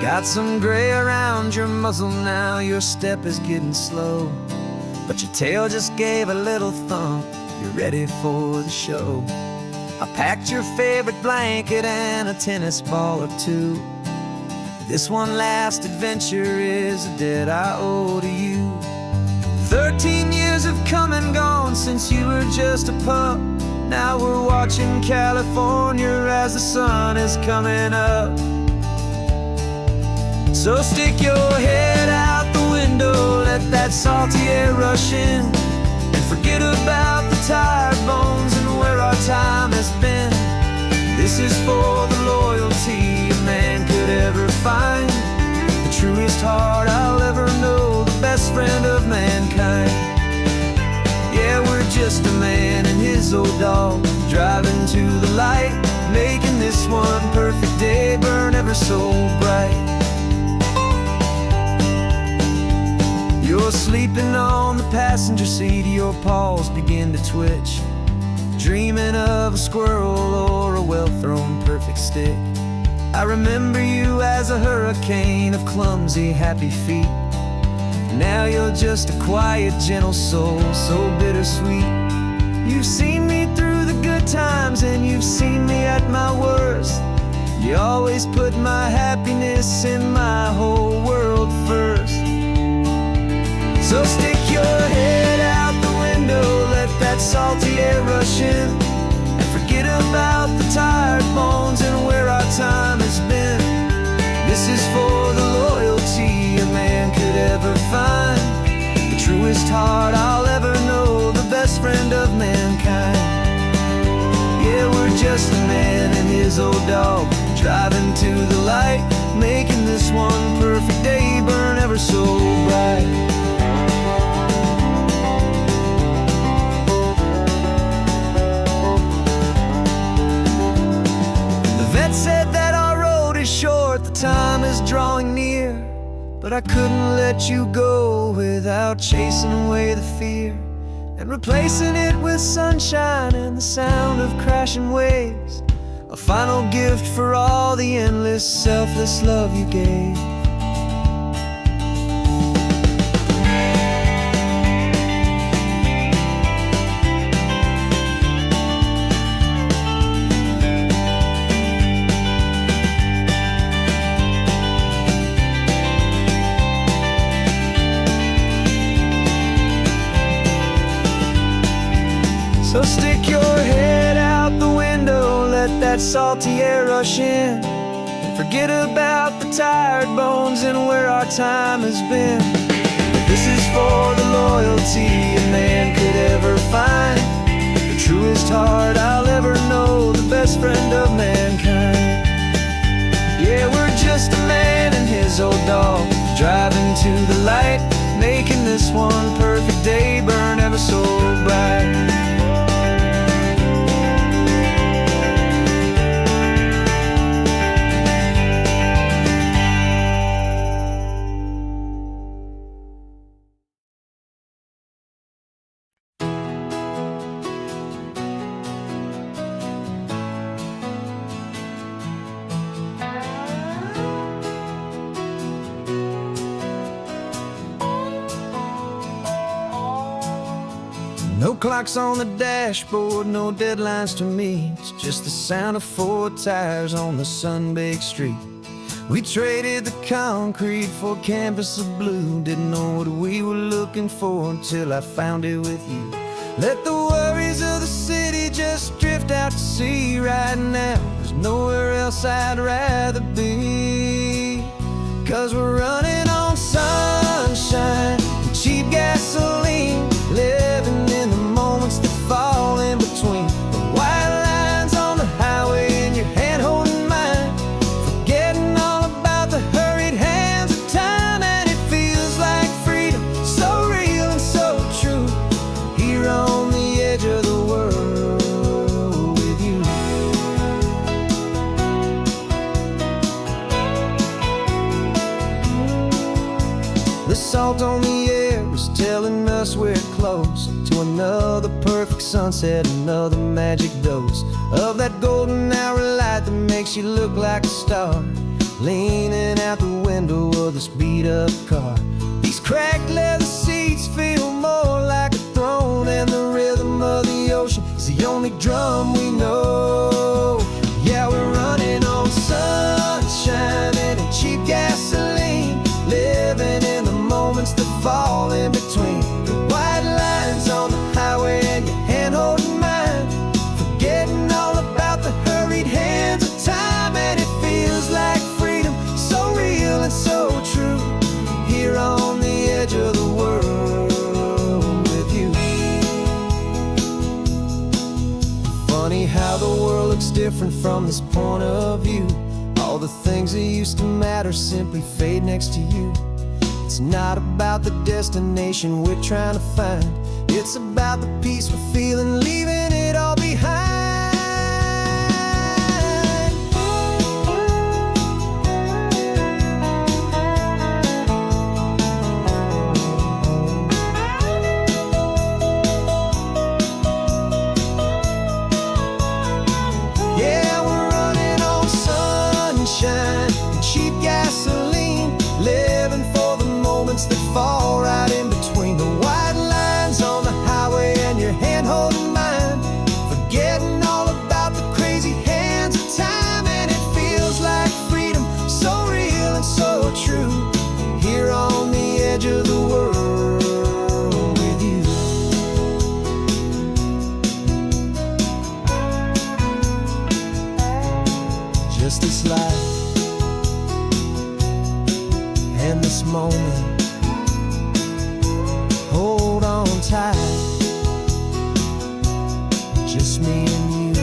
Got some gray around your muzzle now, your step is getting slow, but your tail just gave a little thump, you're ready for the show. I packed your favorite blanket and a tennis ball or two. This one last adventure is a debt I owe to you. 13 years have come and gone since you were just a pup. Now we're watching California as the sun is coming up. So stick your head out the window, let that salty air rush in, and forget about the tired bones and where our time has been. This is for the loyalty a man could ever find, the truest heart I'll ever know, the best friend of mankind. Yeah, we're just a man and his old dog, driving to the light, making this one perfect day burn ever so bright. You're sleeping on the passenger seat, your paws begin to twitch, dreaming of a squirrel or a well-thrown perfect stick. I remember you as a hurricane of clumsy, happy feet. Now you're just a quiet, gentle soul, so bittersweet. You've seen me through the good times and you've seen me at my worst. You always put my happiness in my whole world first. So stick your head out the window, let that salty air rush in, and forget about the tired bones and where our time has been. This is for the loyalty a man could ever find, the truest heart I'll ever know, the best friend of mankind. Yeah, we're just a man and his old dog, driving to the light, making this one perfect day burn ever so bright. Said that our road is short, the time is drawing near, but I couldn't let you go without chasing away the fear and replacing it with sunshine and the sound of crashing waves, a final gift for all the endless, selfless love you gave. So stick your head out the window, let that salty air rush in, and forget about the tired bones and where our time has been. This is for the loyalty a man could ever find, the truest heart I'll ever know, the best friend of mankind. Yeah, we're just a man and his old dog, driving to the light, making this one perfect day burn ever so bright. No clocks on the dashboard, no deadlines to meet, just the sound of 4 tires on the sun-baked street. We traded the concrete for a canvas of blue, didn't know what we were looking for until I found it with you. Let the worries of the city just drift out to sea right now, there's nowhere else I'd rather be. 'Cause we're running on sunshine and cheap gasoline, living in the moments that fall in between the white lines on the highway and your hand holding mine, forgetting all about the hurried hands of time, and it feels like freedom, so real and so true, here on the edge of the world with you. The salt on the air is telling us we're close to another perfect sunset, another magic dose of that golden hour light that makes you look like a star. leaning out the window of this beat-up car. These cracked leather seats feel more like a throne, and the rhythm of the ocean is the only drum we know. Yeah, we're running on sunshine and a cheap gasoline, living in the moments that fall in between the white lines on the highway and your hand holding mine, forgetting all about the hurried hands of time. And it feels like freedom, so real and so true, here on the edge of the world with you. Funny how the world looks different from this point of view. All the things that used to matter simply fade next to you. It's not about the destination we're trying to find, it's about the peace we're feeling, leaving it all behind. Yeah, we're running on sunshine and cheap gasoline, living for the moments that fall right in between the white lines on the highway and your hand holding mine, forgetting all about the crazy hands of time. And it feels like freedom, so real and so true, here on the edge of the world with you. Just this life and this moment, hold on tight, just me and you.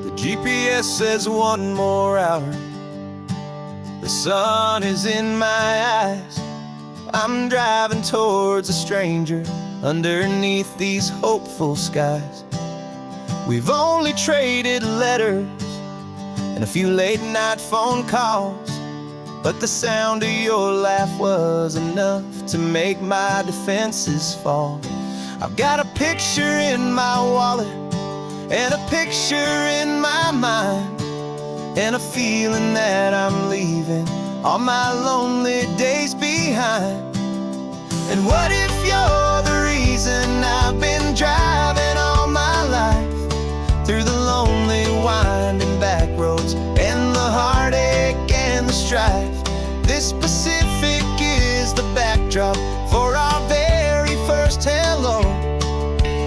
The GPS says one more hour, the sun is in my eyes. I'm driving towards a stranger underneath these hopeful skies. We've only traded letters and a few late night phone calls, but the sound of your laugh was enough to make my defenses fall. I've got a picture in my wallet and a picture in my mind, and a feeling that I'm leaving all my lonely days behind. And what if you're the reason I've been driving all my life, through the lonely winding back roads and the heartache and the strife? This Pacific is the backdrop for our very first hello,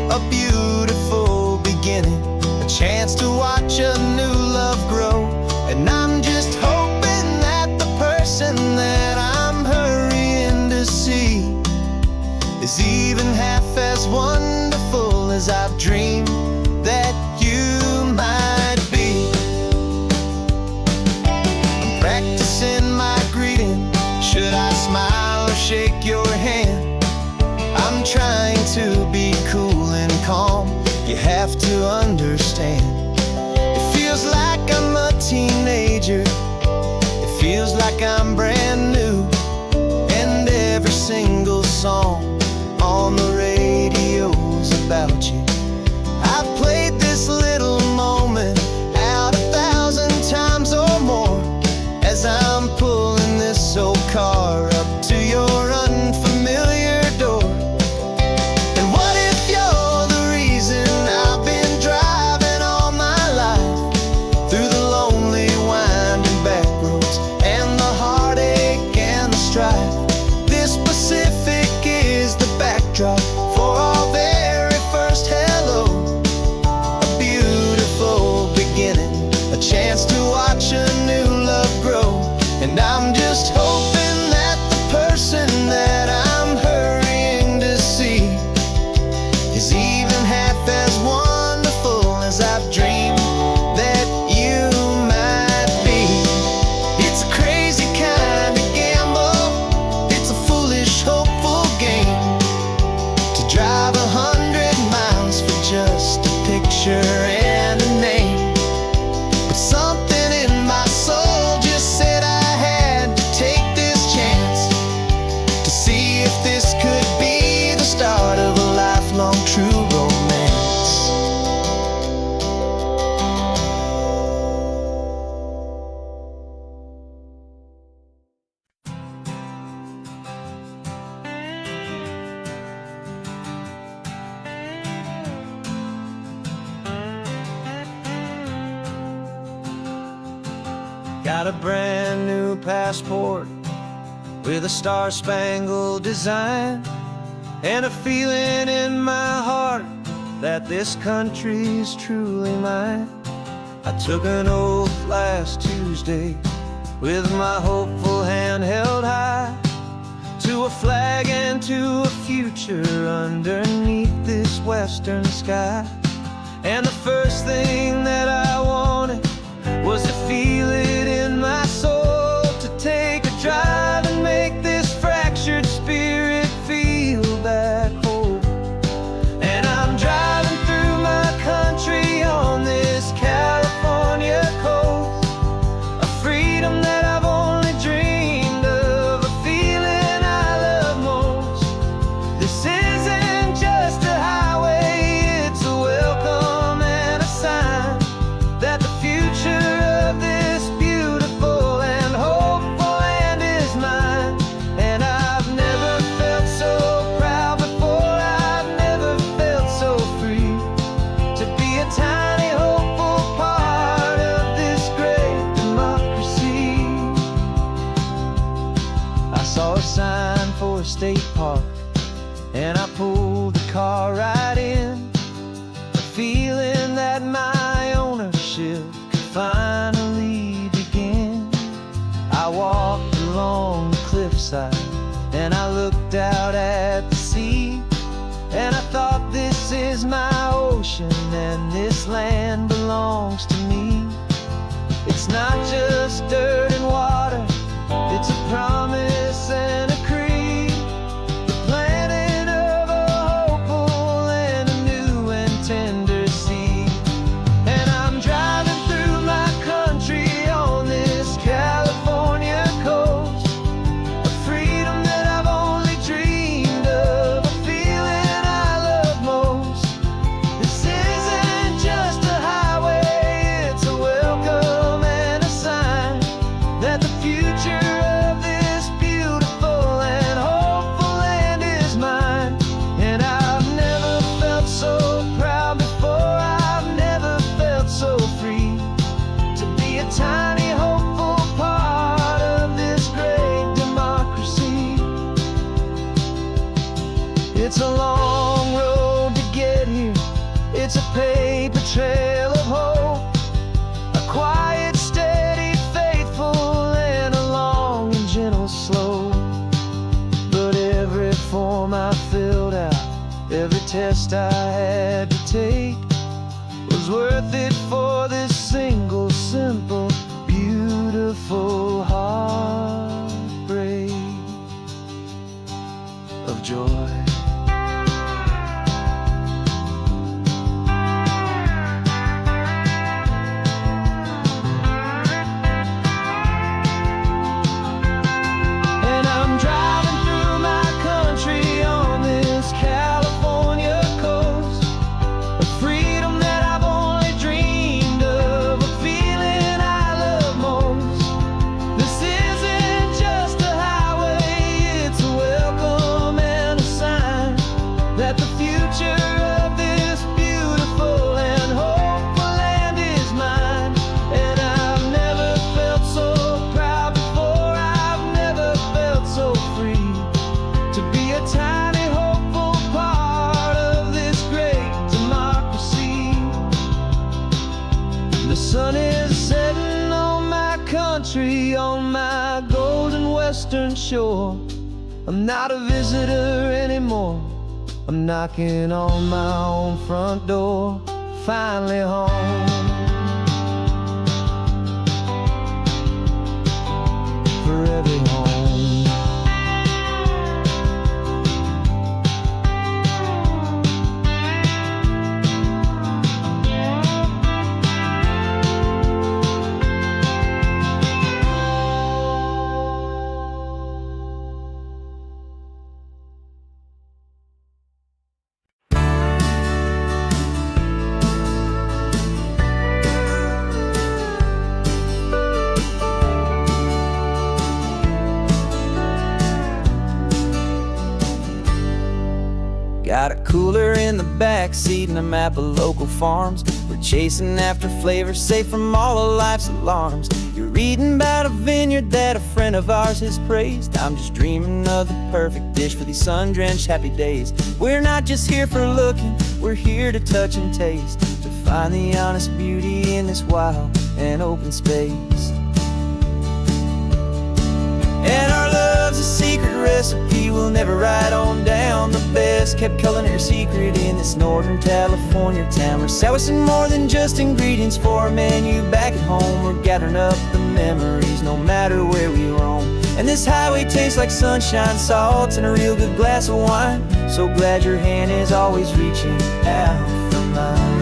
a beautiful beginning, a chance to watch a new love grow. And I'm just hoping that the person that I'm hurrying to see is even half as wonderful as I've dreamed that you might be. I'm practicing my greeting, should I smile or shake your hand? I'm trying to be cool and calm, you have to understand. It feels like I'm a teenager, it feels like I'm brand new, and every single song on the radio's about you. I've played this little moment out 1,000 times or more, as I'm pulling this old car up to your unfamiliar door. And what if you're the reason I've been driving all my got a brand new passport with a star-spangled design, and a feeling in my heart that this country's truly mine. I took an oath last Tuesday with my hopeful hand held high, to a flag and to a future underneath this western sky. And the first thing that I wanted was to feel it in my soul, to take a drive and make this fractured spirit feel back home. And I'm driving through my country on this California coast, a freedom that I've only dreamed of, a feeling I love most. This isn't just a highway, it's a welcome and a sign that the future of this beautiful and hopeful land is mine. And I've never felt so proud before, I've never felt so free, to be a tiny hopeful part of this great democracy. I saw a sign for a state park, and I pulled the car right in, a feeling that my ownership could finally begin. I walked along the cliffside and I looked out at the sea, and I thought, this is my ocean and this land belongs to me. It's not just dirt and water, it's a promise and a creed, the planting of a hopeful and a new and tender seed. And I'm driving through my country on this California coast, a freedom that I've only dreamed of, a feeling I love most. This isn't just a highway, it's a welcome and a sign that the future of this beautiful and hopeful land is mine. And I've never felt so proud before, I've never felt so free, to be a tiny hopeful part of this great democracy. It's a long road to get here, it's a paper trail of hope, a quiet, steady, faithful, and a long and gentle slope. But every form I filled out, every test I had to take, was worth it for this single, simple, beautiful heartbreak of joy. And I'm driving through my country on this California coast, a freedom that I've only dreamed of, a feeling I love most. This isn't just a highway, it's a welcome and a sign that the future of this beautiful and hopeful land is mine. And I've never felt so proud before, I've never felt so free, to be a tiny hopeful part of this great democracy. The sun is setting on my country, on my golden western shore. I'm not a visitor anymore, I'm knocking on my own front door, finally home. Forever home. Got a cooler in the back seat and a map of local farms. We're chasing after flavor, safe from all of life's alarms. You're reading about a vineyard that a friend of ours has praised. I'm just dreaming of the perfect dish for these sun-drenched happy days. We're not just here for looking, we're here to touch and taste, to find the honest beauty in this wild and open space. And our love's a secret recipe we'll never write on down. The best kept culinary secret in this Northern California town. We're sourcing more than just ingredients for a menu back at home. We're gathering up the memories no matter where we roam. And this highway tastes like sunshine, salt, and a real good glass of wine. So glad your hand is always reaching out for mine.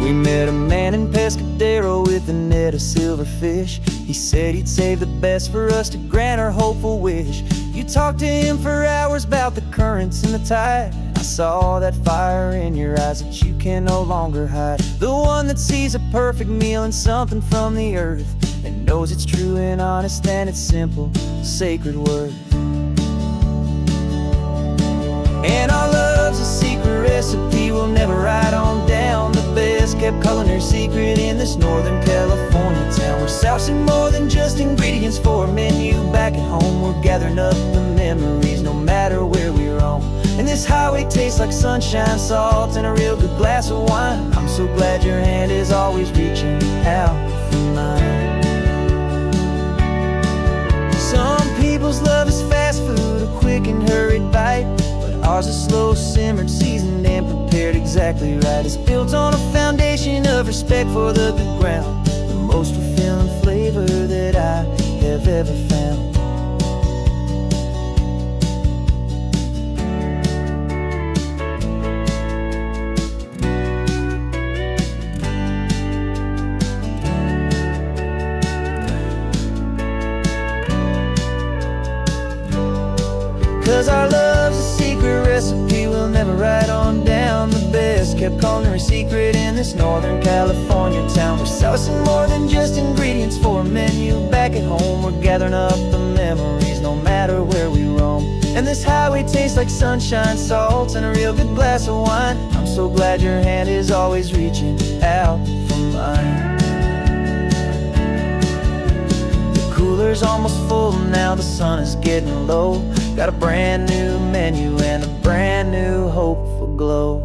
We met a man in Pescadero with a net of silverfish. He said he'd save the best for us to grant our hopeful wish. You talked to him for hours about the currents and the tide. I saw that fire in your eyes that you can no longer hide. The one that sees a perfect meal in something from the earth, and knows it's true and honest and it's simple, sacred worth. And our love's a secret recipe we'll never write on down. The best kept culinary secret in this Northern California town. We're sourcing more than just ingredients for a menu back at home. We're gathering up the memories no matter where we roam. And this highway tastes like sunshine, salt, and a real good glass of wine. I'm so glad your hand is always reaching out for mine. Some people's love is fast food, a quick and hurried bite. Ours is slow, simmered, seasoned, and prepared exactly right. It's built on a foundation of respect for the good ground, the most fulfilling flavor that I have ever found. 'Cause our love's a secret recipe we'll never write on down. The best kept culinary secret in this Northern California town. We're sourcing more than just ingredients for a menu back at home. We're gathering up the memories no matter where we roam. And this highway tastes like sunshine, salt, and a real good glass of wine. I'm so glad your hand is always reaching out for mine. The cooler's almost full now, the sun is getting low. Got a brand new menu and a brand new hopeful glow.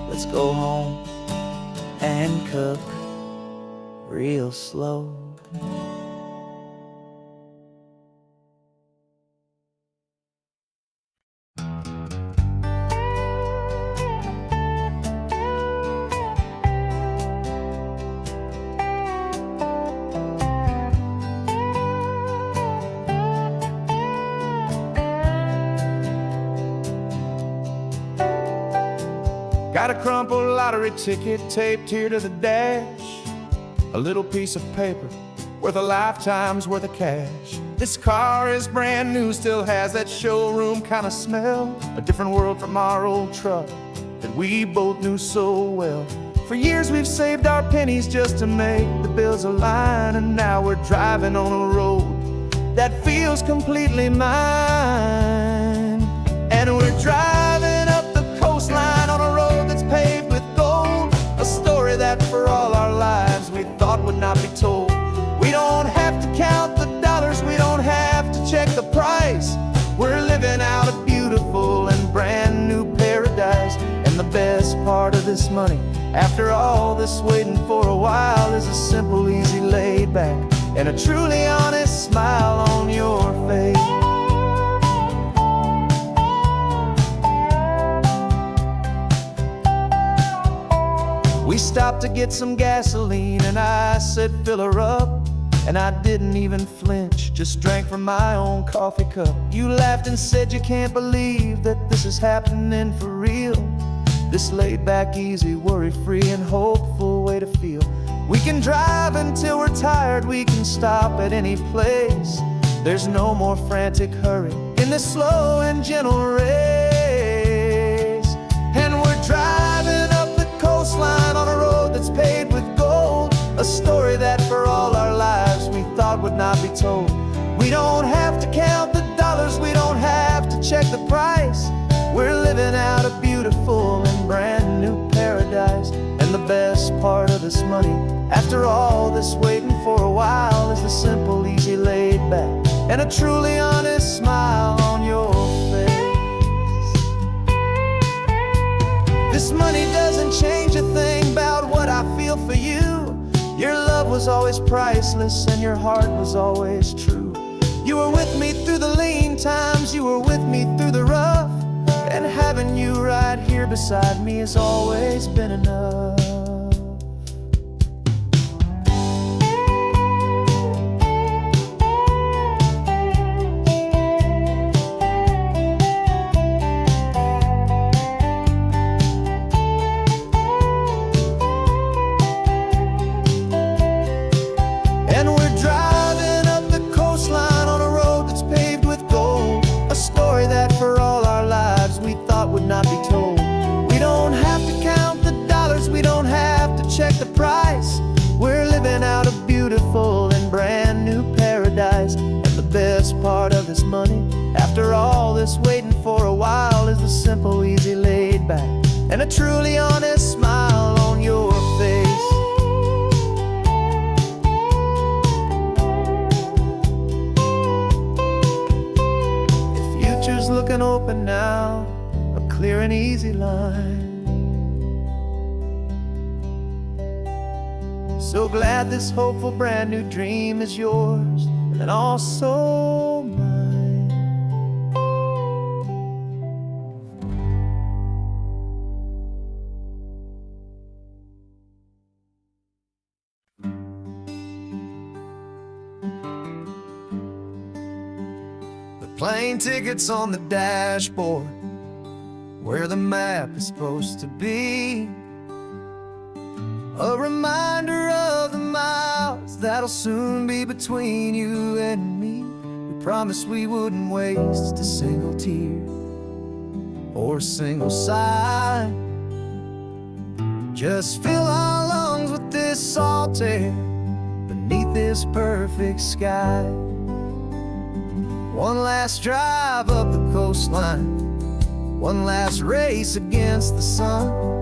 Let's go home and cook real slow. Got a crumpled lottery ticket taped here to the dash, a little piece of paper worth a lifetime's worth of cash. This car is brand new, still has that showroom kind of smell, a different world from our old truck that we both knew so well. For years we've saved our pennies just to make the bills align, and now we're driving on a road that feels completely mine. And we're driving up the coastline on a road that's paved with gold, a story that for all our lives we thought would not be told. We don't have to count the dollars, we don't have to check the price. We're living out a beautiful and brand new paradise. And the best part of this money, after all this waiting for a while, is a simple, easy, laid back, and a truly honest smile on your face. We stopped to get some gasoline and I said fill her up, and I didn't even flinch, just drank from my own coffee cup. You laughed and said you can't believe that this is happening for real. This laid back, easy, worry-free and hopeful way to feel. We can drive until we're tired, we can stop at any place. There's no more frantic hurry in this slow and gentle race. And we're driving up the coastline on a road that's paved with gold, a story that for all our lives we thought would not be told. We don't have to count the dollars, we don't have to check the price. We're living out a beautiful and brand new paradise. And the best part of this money, after all this waiting for a while, is the simple, easy, laid back, and a truly honest smile on your face. This money doesn't change a thing about what I feel for you. Your love was always priceless and your heart was always true. You were with me through the lean times, you were with me through the rough, and having you right here beside me has always been enough. And we're driving up the coastline on a road that's paved with gold, a story that for all our lives we thought would not be told. We don't have to count the dollars, we don't have to check the price. We're living out a beautiful and brand new paradise. And the best part of this money, after all this waiting for a while, is the simple, easy, laid back, and a truly honest smile on your face. Future's looking open now, a clear and easy line. So glad this hopeful brand new dream is yours and also mine. The plane tickets on the dashboard, where the map is supposed to be, a reminder of the miles that'll soon be between you and me. We promised we wouldn't waste a single tear or a single sigh. Just fill our lungs with this salt air beneath this perfect sky. One last drive up the coastline, one last race against the sun,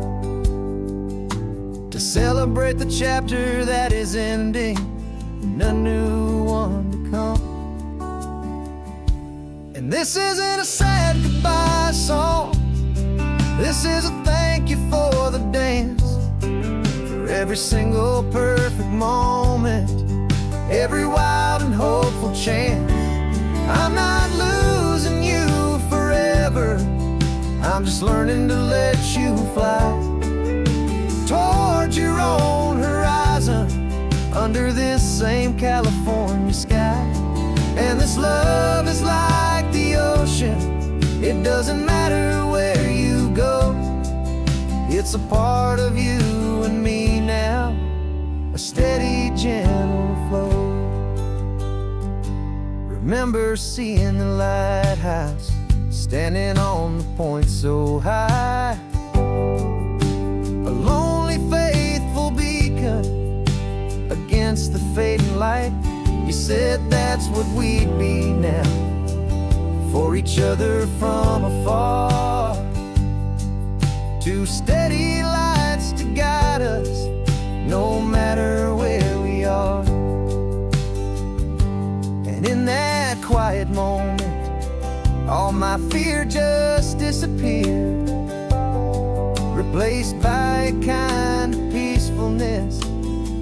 to celebrate the chapter that is ending and a new one to come. And this isn't a sad goodbye song, this is a thank you for the dance, for every single perfect moment, every wild and hopeful chance. I'm not losing you forever, I'm just learning to let you fly towards your own horizon, under this same California sky. And this love is like the ocean, it doesn't matter where you go, it's a part of you and me now, a steady, gentle flow. Remember seeing the lighthouse, standing on the point so high, a lonely, faithful beacon against the fading light. You said that's what we'd be now, for each other from afar. Two steady lights to guide us, no matter where we are. And in that quiet moment, all my fear just disappeared, replaced by a kind of peacefulness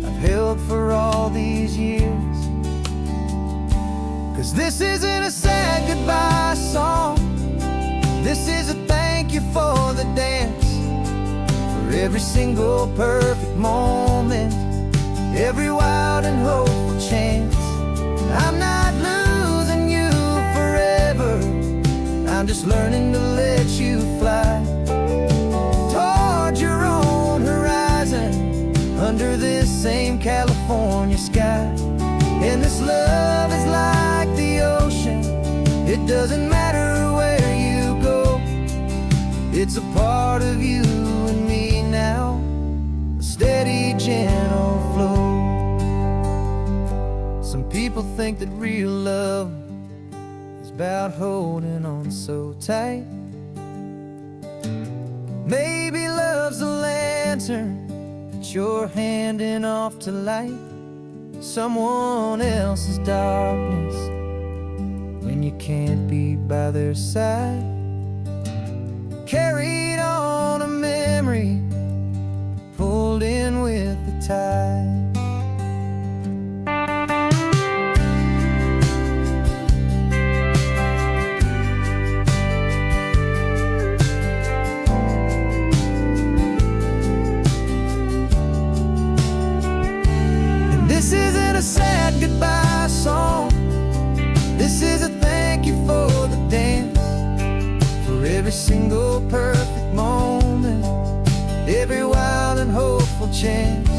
I've held for all these years. 'Cause this isn't a sad goodbye song, this is a thank you for the dance, for every single perfect moment, every wild and hopeful chance. I'm not losing you forever, I'm just learning to let you fly towards your own horizon, under this same California sky. And this love is like the ocean, it doesn't matter where you go, it's a part of you and me now, a steady, gentle flow. Some people think that real love is about holding on so tight, Baby loves the lantern that you're handing off to light someone else's darkness when you can't be by their side. Carried on a memory, pulled in with the tide. This isn't a sad goodbye song. This is a thank you for the dance, for every single perfect moment, every wild and hopeful chance.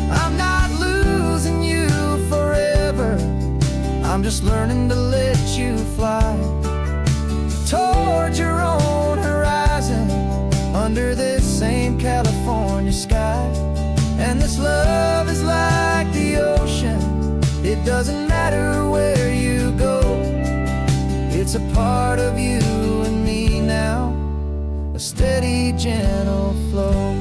I'm not losing you forever, I'm just learning to let you fly towards your own horizon, under this same California sky. And this love is like the ocean, it doesn't matter where you go. It's a part of you and me now, a steady, gentle flow.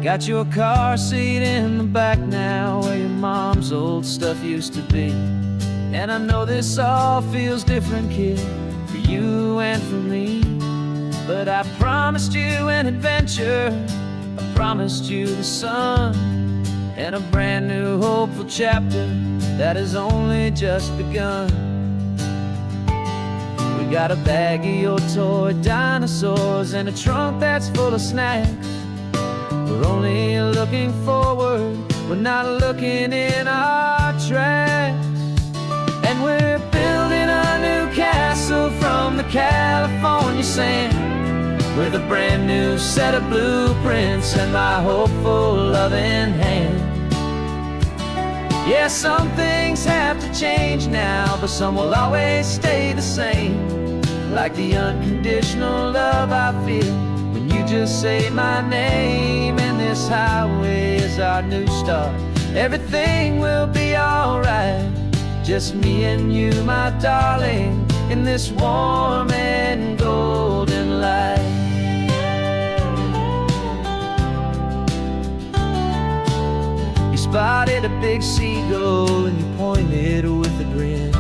Got your car seat in the back now, where your mom's old stuff used to be. And I know this all feels different, kid, for you and for me. But I promised you an adventure, I promised you the sun, and a brand new hopeful chapter that has only just begun. We got a bag of your toy dinosaurs and a trunk that's full of snacks. We're only looking forward, we're not looking in our tracks. And we're building a new castle from the California sand, with a brand new set of blueprints and my hopeful loving hand. Yeah, some things have to change now, but some will always stay the same, like the unconditional love I feel when you just say my name. And this highway is our new start, everything will be alright. Just me and you, my darling, in this warm and golden light. You spotted a big seagull and you pointed with a grin.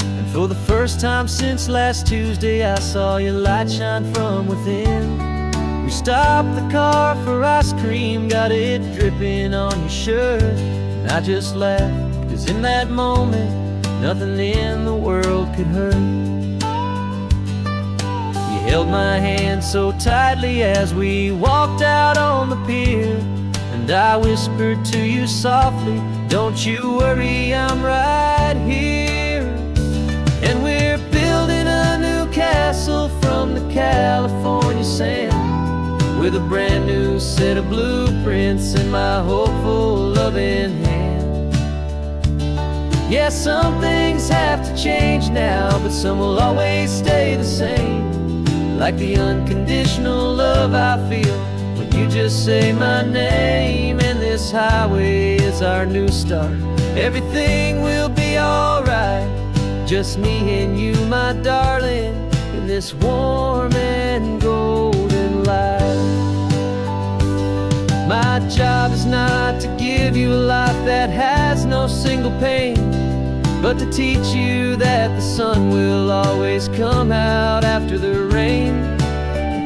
And for the first time since last Tuesday, I saw your light shine from within. We stopped the car for ice cream, got it dripping on your shirt. And I just laughed, 'cause in that moment, nothing in the world could hurt. You held my hand so tightly as we walked out on the pier, and I whispered to you softly, don't you worry, I'm right here. And we're building a new castle from the California sand, with a brand new set of blueprints in my hopeful loving hand. Yeah, some things have to change now, but some will always stay the same, like the unconditional love I feel when you just say my name. And this highway is our new start, everything will be alright. Just me and you, my darling, in this warm and golden light. My job is not to give you a life that has no single pain, but to teach you that the sun will always come out after the rain.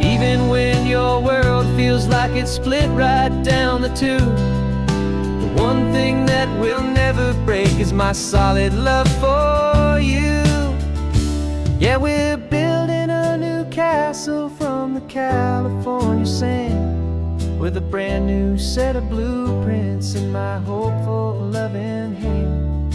Even when your world feels like it's split right down the two, the one thing that will never break is my solid love for you. Yeah, we're building a new castle from the California sand, with a brand new set of blueprints in my hopeful loving hand.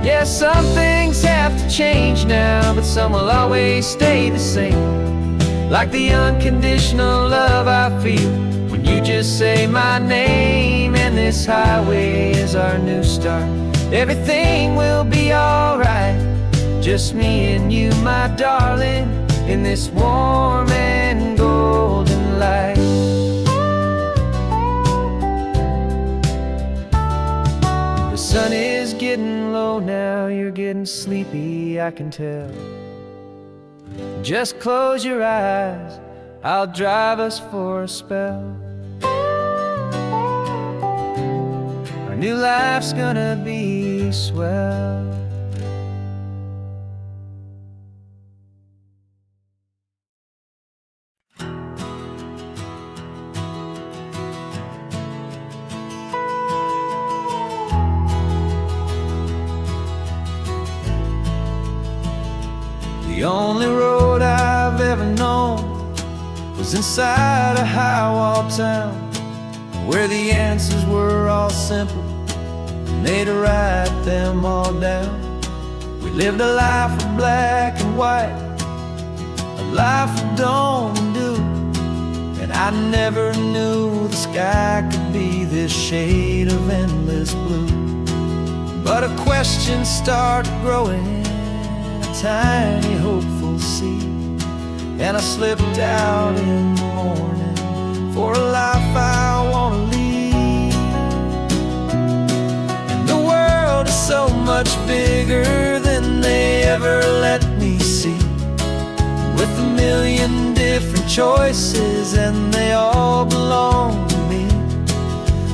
Yeah, some things have to change now, but some will always stay the same, like the unconditional love I feel when you just say my name. And this highway is our new start, everything will be alright. Just me and you, my darling, in this warm and golden light. The sun is getting low now, you're getting sleepy, I can tell. Just close your eyes, I'll drive us for a spell. Our new life's gonna be swell. The only road I've ever known was inside a high-wall town, where the answers were all simple and they'd write them all down. We lived a life of black and white, a life of dawn and dew, and I never knew the sky could be this shade of endless blue. But a question started growing, tiny hopeful seed, and I slipped out in the morning for a life I want to lead. And the world is so much bigger than they ever let me see, with a million different choices and they all belong to me.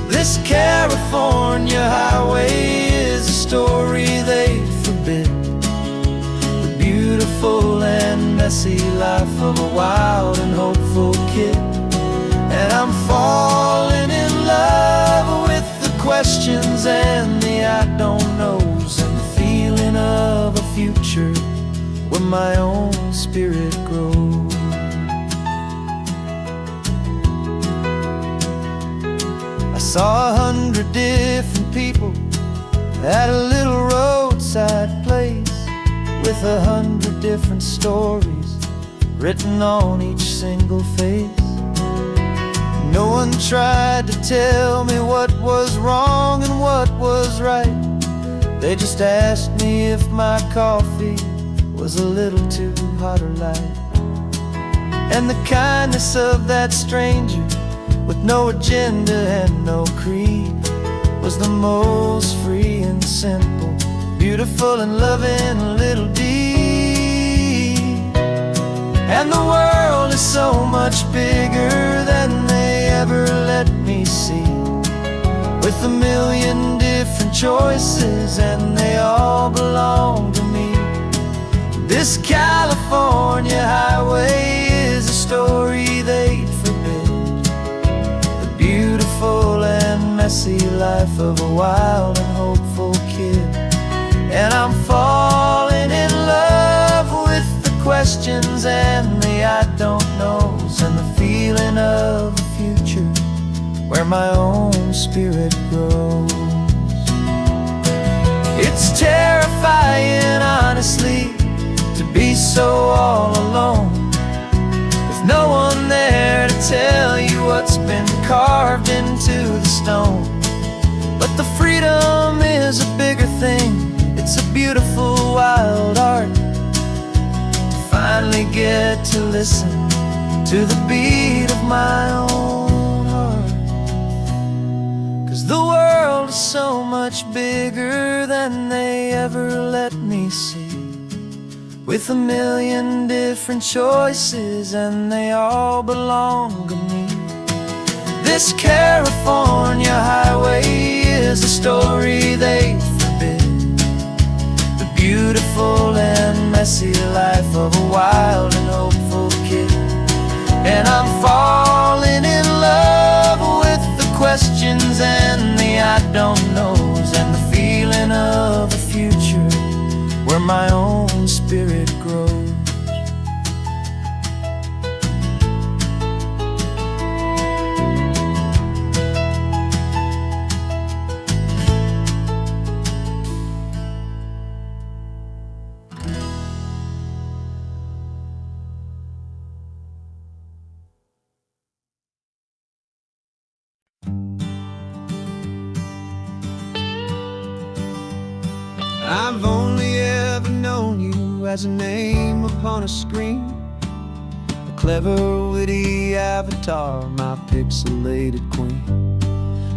This California highway is a story they forbid, beautiful and messy life of a wild and hopeful kid. And I'm falling in love with the questions and the I don't knows, and the feeling of a future where my own spirit grows. I saw 100 different people at a little roadside place, with 100 different stories written on each single face. No one tried to tell me what was wrong and what was right. They just asked me if my coffee was a little too hot or light. And the kindness of that stranger, with no agenda and no creed, was the most free and simple, beautiful and loving little deed. And the world is so much bigger than they ever let me see, with a million different choices and they all belong to me. This California highway is a story they'd forbid, the beautiful and messy life of a wild and hopeful kid. And I'm falling in love with the questions and the I don't knows, and the feeling of a future where my own spirit grows. It's terrifying, honestly, to be so all alone, with no one there to tell you what's been carved into the stone. But the freedom is a bigger thing, it's a beautiful wild art, to finally get to listen to the beat of my own heart. 'Cause the world is so much bigger than they ever let me see, with a million different choices and they all belong to me. This California highway is a story they forbid, the beautiful and messy life of a wild and hopeful kid. And I'm falling in love with the questions and the I don't knows, and the feeling of a future where my own spirit grows. I've only ever known you as a name upon a screen, clever, witty avatar, my pixelated queen.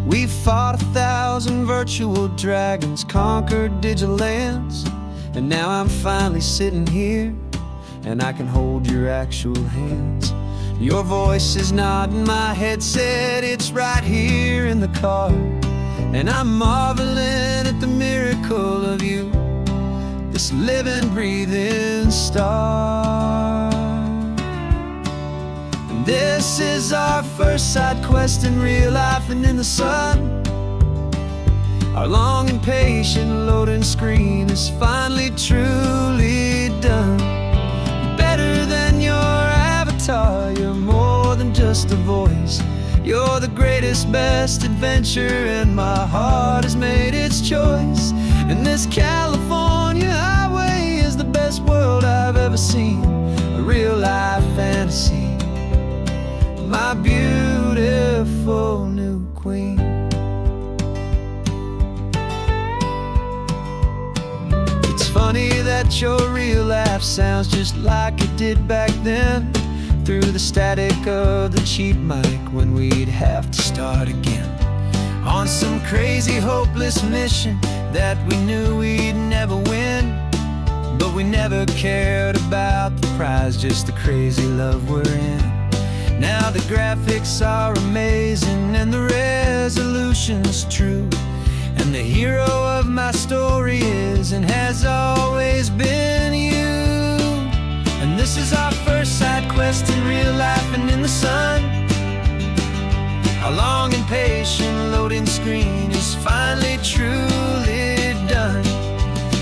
We've fought 1,000 virtual dragons, conquered digital lands, and now I'm finally sitting here, and I can hold your actual hands. Your voice is not in my headset, it's right here in the car, and I'm marveling at the miracle of you, this living, breathing star. And this is our first side quest in real life and in the sun. Our long and patient loading screen is finally truly done. Better than your avatar, you're more than just a voice. You're the greatest, best adventure, and my heart has made its choice. And this California highway is the best world I've ever seen, a real-life fantasy, my beautiful new queen. It's funny that your real life sounds just like it did back then, through the static of the cheap mic when we'd have to start again, on some crazy hopeless mission that we knew we'd never win. But we never cared about the prize, just the crazy love we're in. Now the graphics are amazing and the resolution's true, and the hero of my story is and has always been you. And this is our first side quest in real life and in the sun. Our long and patient loading screen is finally truly done.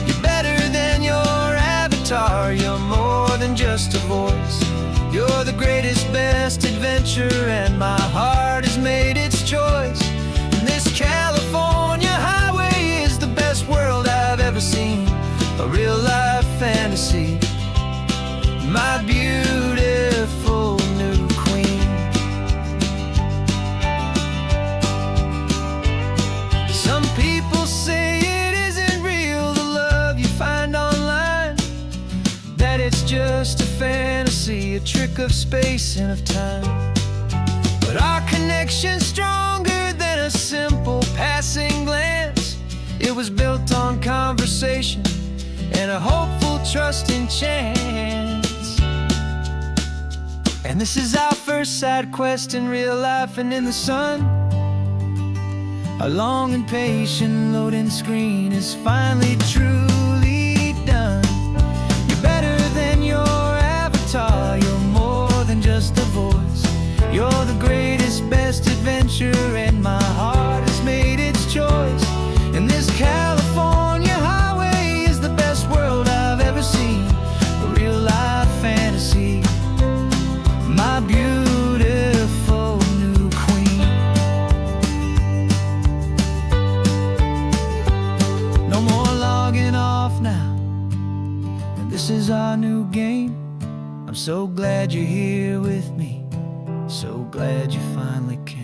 You're better than your avatar, you're more than just a voice. You're the greatest, best adventure, and my heart has made its choice. And this California highway is the best world I've ever seen, a real-life fantasy, my beautiful new queen. Some people say it isn't real, the love you find online, that it's just a fantasy, a trick of space and of time. But our connection's stronger than a simple passing glance. It was built on conversation and a hopeful, trusting chance. And this is our first side quest in real life and in the sun. Our long and patient loading screen is finally truly done. You're better than your avatar, you're more than just a voice. You're the greatest, best adventure, and my heart has made its choice. And this California highway is the best world I've ever seen, a real-life fantasy, my beautiful new queen. No more logging off now, and this is our new game. I'm so glad you're here with me, so glad you finally came.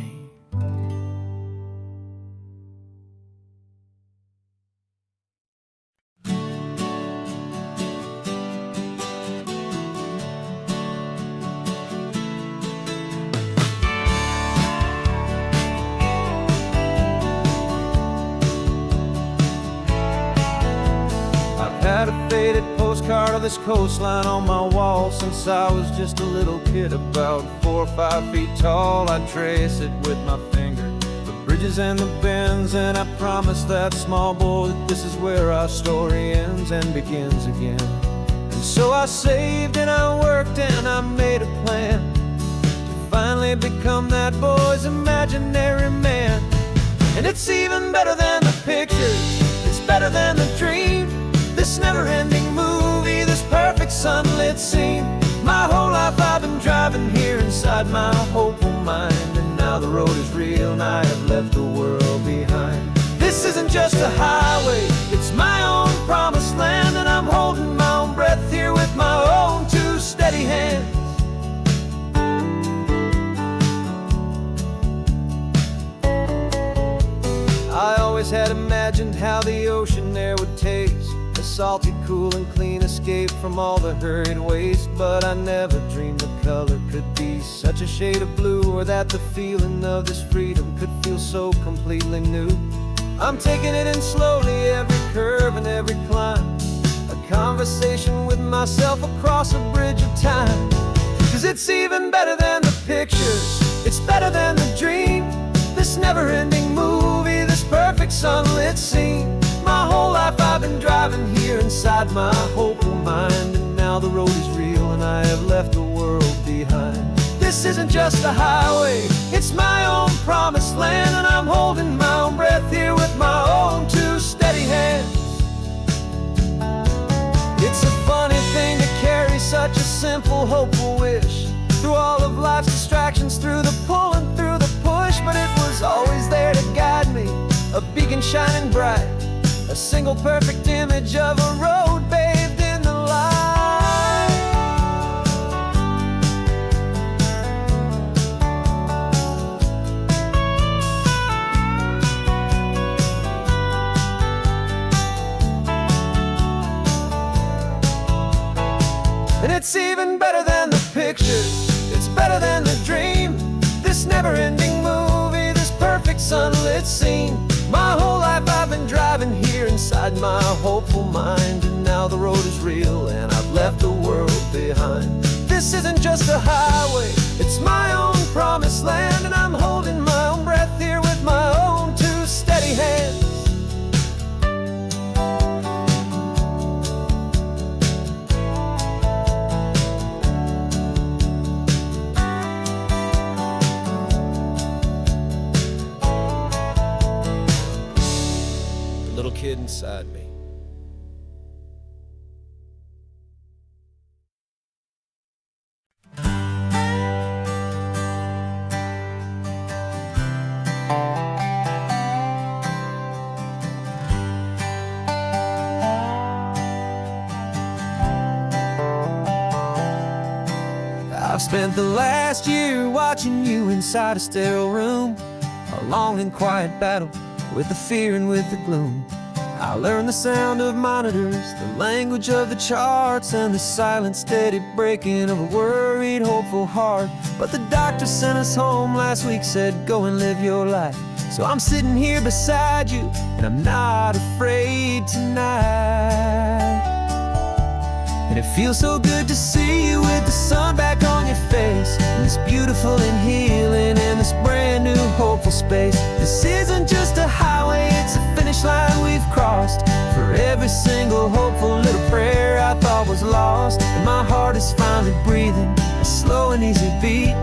Had a faded postcard of this coastline on my wall since I was just a little kid, about 4 or 5 feet tall. I trace it with my finger, the bridges and the bends, and I promised that small boy that this is where our story ends and begins again. And so I saved and I worked and I made a plan to finally become that boy's imaginary man. And it's even better than the pictures, it's better than the dream, this never-ending movie, this perfect sunlit scene. My whole life I've been driving here inside my hopeful mind, and now the road is real and I have left the world behind. This isn't just a highway, it's my own promised land, and I'm holding my own breath here with my own two steady hands. I always had imagined how the ocean there would taste, a salty, cool and clean, escape from all the hurried waste. But I never dreamed the color could be such a shade of blue, or that the feeling of this freedom could feel so completely new. I'm taking it in slowly, every curve and every climb, a conversation with myself across a bridge of time. 'Cause it's even better than the pictures, it's better than the dream, this never-ending movie, this perfect sunlit scene. My whole life I've been driving here inside my hopeful mind, and now the road is real and I have left the world behind. This isn't just a highway, it's my own promised land, and I'm holding my own breath here with my own two steady hands. It's a funny thing to carry such a simple, hopeful wish through all of life's distractions, through the pull and through the push. But it was always there to guide me, a beacon shining bright, a single perfect image of a road bathed in the light. And it's even better than the pictures, it's better than the dream, this never-ending movie, this perfect sunlit scene. My whole life I've been driving here inside my hopeful mind, and now the road is real and I've left the world behind. This isn't just a highway, it's my own promised land, and I'm holding my own breath here with my own two steady hands. Little kid inside me. I've spent the last year watching you inside a sterile room, a long and quiet battle with the fear and with the gloom. I learned the sound of monitors, the language of the charts, and the silent, steady breaking of a worried, hopeful heart. But the doctor sent us home last week, said go and live your life. So I'm sitting here beside you, and I'm not afraid tonight. And it feels so good to see you with the sun back on your face, and this beautiful and healing in this brand new hopeful space. This isn't just a highway, it's a finish line we've crossed. For every single hopeful little prayer I thought was lost, and my heart is finally breathing a slow and easy beat.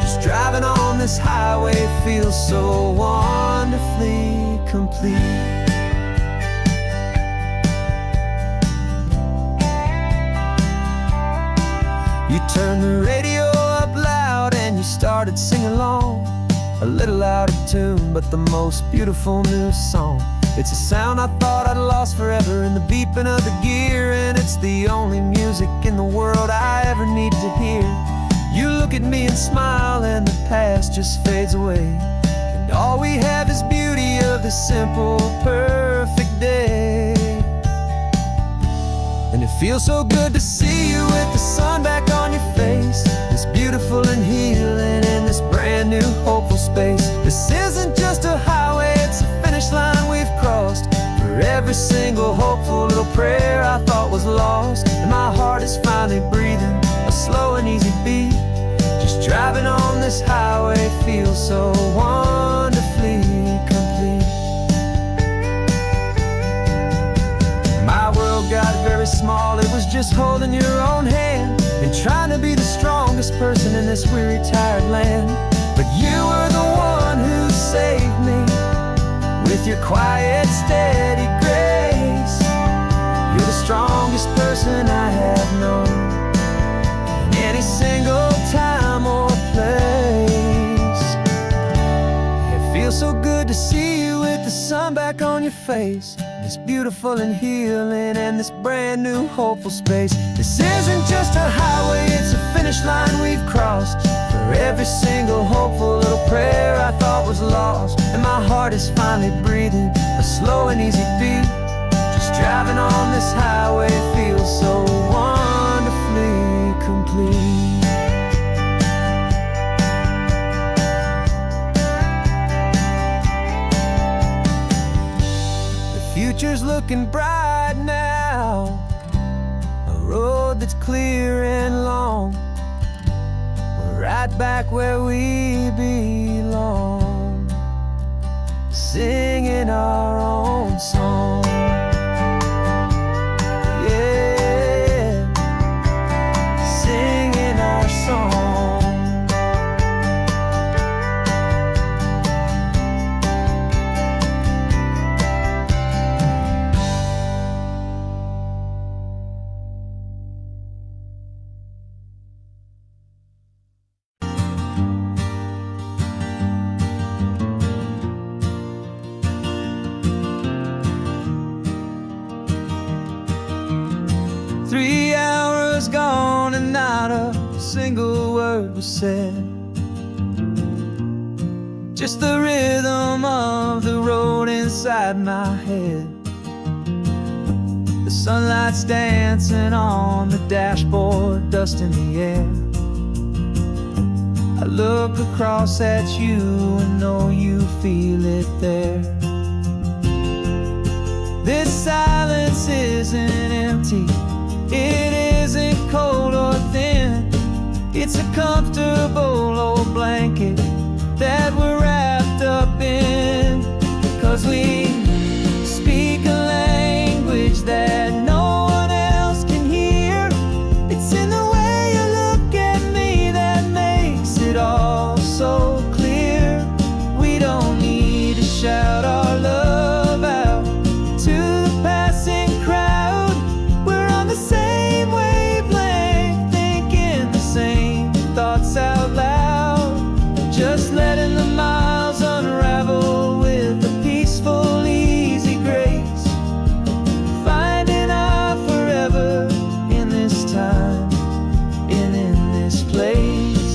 Just driving on this highway feels so wonderfully complete. You turned the radio up loud and you started singing along, a little out of tune, but the most beautiful new song. It's a sound I thought I'd lost forever in the beeping of the gear, and it's the only music in the world I ever need to hear. You look at me and smile and the past just fades away, and all we have is beauty of this simple, perfect day. And it feels so good to see you with the sun back on your face, this beautiful and healing in this brand new hopeful space. This isn't just a highway, it's a finish line we've crossed. For every single hopeful little prayer I thought was lost, and my heart is finally breathing a slow and easy beat. Just driving on this highway feels so wonderfully complete. My world got very small, it was just holding your own hand and trying to be the strongest person in this weary, tired land. But you were the one who saved me with your quiet, steady grace. You're the strongest person I have known in any single time or place. It feels so good to see you with the sun back on your face, this beautiful and healing and this brand new hopeful space. This isn't just a highway, it's a finish line we've crossed. For every single hopeful little prayer I thought was lost, and my heart is finally breathing a slow and easy beat. Just Driving on this highway feels so wonderfully complete. The future's looking bright now, a road that's clear and long. We're right back where we belong, singing our own song. Song. 3 hours gone and not a single word was said. Just the rhythm of the road inside my head. The sunlight's dancing on the dashboard, dust in the air. I look across at you and know you feel it there. This silence isn't empty, it isn't cold or thin. It's a comfortable old blanket that we're wrapped up in. 'Cause we speak a language that no one else can hear. It's in the way you look at me that makes it all so clear. We don't need to shout our love out to the passing crowd. We're on the same wavelength, thinking the same thoughts out loud. Just letting the miles unravel with a peaceful, easy grace. Finding our forever in this time and in this place.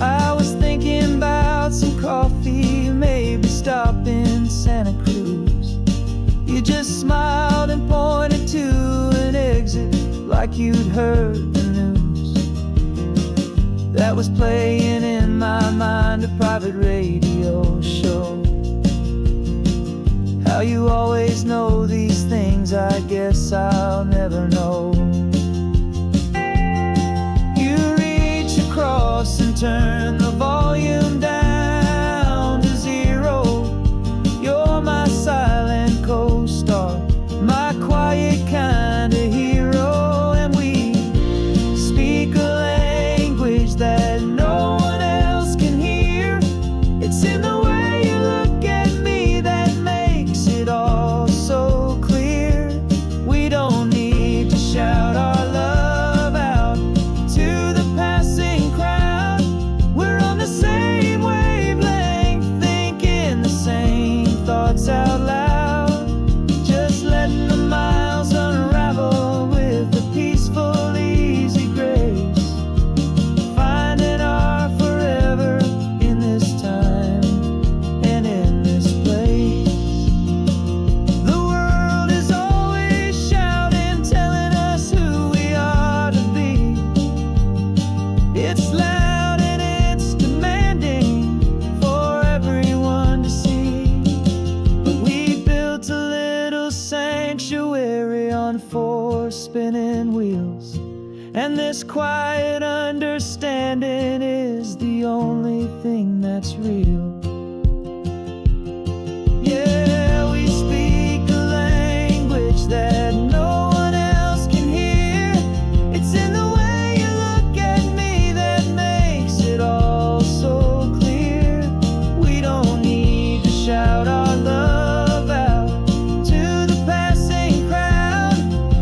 I was thinking about some coffee, maybe stop in Santa Cruz. You just smiled and pointed to an exit like you'd heard the news. That was playing in my mind, a private radio show. How you always know these things, I guess I'll never know. You reach across and turn the volume down to 0. You're my silent co-star, my quiet kind of hero. And we speak a language that no one else can hear. It's in the way you look at me that makes it all so clear. We don't need to shout our love out to the passing crowd. We're on the same wavelength, thinking the same thoughts out loud. Just letting the miles unravel with a peaceful, easy grace. Finding our forever in this time and in this place. The world is always shouting, telling us who we are to be. It's loud and it's demanding for everyone to see. But we built a little sanctuary on 4 spinning wheels, and this quiet understanding is the only thing that's real. Yeah, we speak a language that no one else can hear. It's in the way you look at me that makes it all so clear. We don't need to shout our love out to the passing crowd.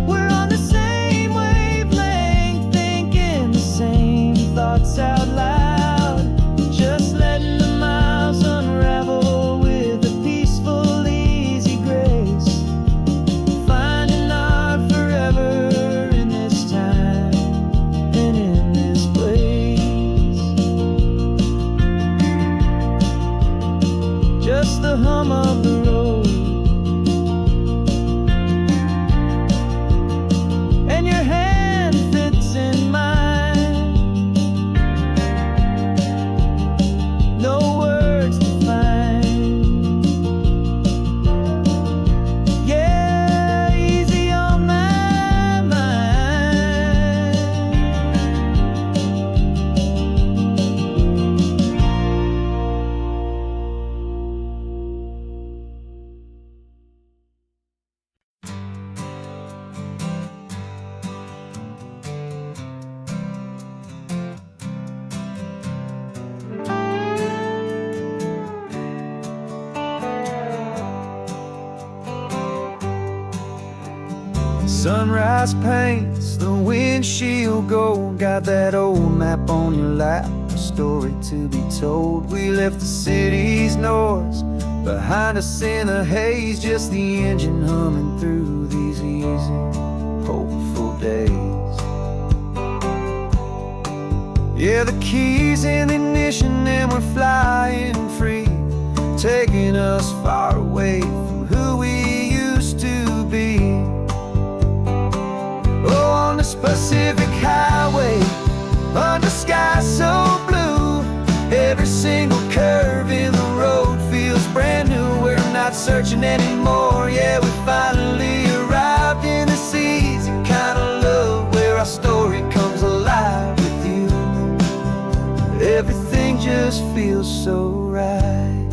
We're on the same wavelength, thinking the same thoughts out loud. Just letting the miles Sunrise paints the windshield gold. Got that old map on your lap, a story to be told. We left the city's noise behind us in the haze, just the engine humming through these easy, hopeful days. Yeah, the keys in the ignition and we're flying free, taking us far away from who we used to be. Oh, on this Pacific highway, under skies so blue, every single curve in the road feels brand new. We're not searching anymore, yeah, we finally arrived in this easy kind of love where our story comes alive with you. Everything just feels so right.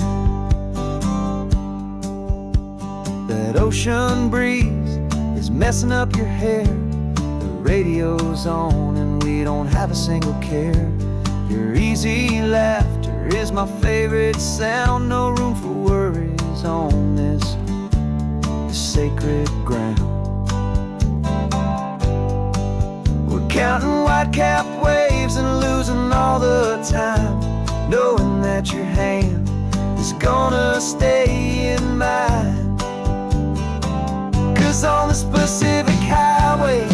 That ocean breeze is messing up your hair, the radio's on and we don't have a single care. Your easy laughter is my favorite sound, no room for worries on this sacred ground. We're counting white-capped waves and losing all the time, knowing that your hand is gonna stay in mine. 'Cause on this Pacific highway,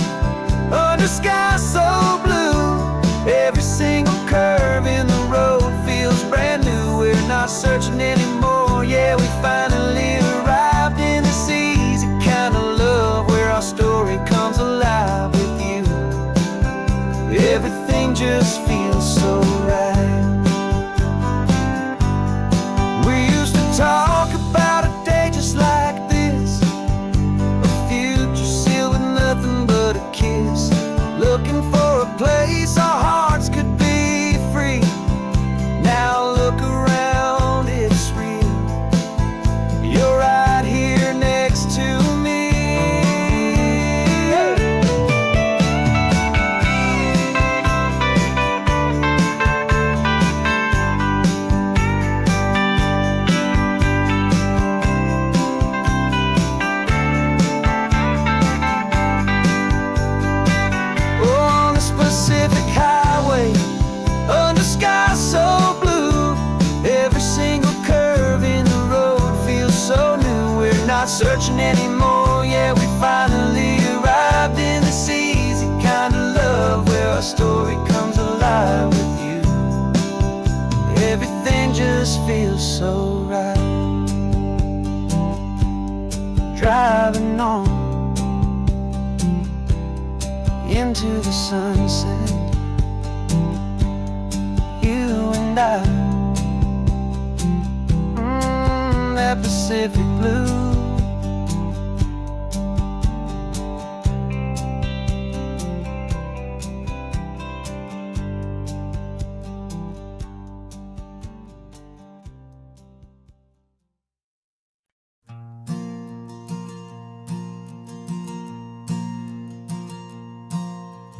under skies so blue, every single curve in the road feels brand new. We're not searching anymore, yeah, we finally arrived in this easy kind of love where our story comes alive with you. Everything just feels so right. We used to talk about a day just like this, a future sealed with nothing but a kiss, looking for a place our hearts could be free. Now look around, it's real. You're right here next to me. On this Pacific highway, under skies so blue, every single curve in the road feels so new. We're not searching anymore, yeah, we finally arrived in this easy kind of love where our story comes alive with you. Everything just feels so right. Driving on into the sunset, you and I, that Pacific blue.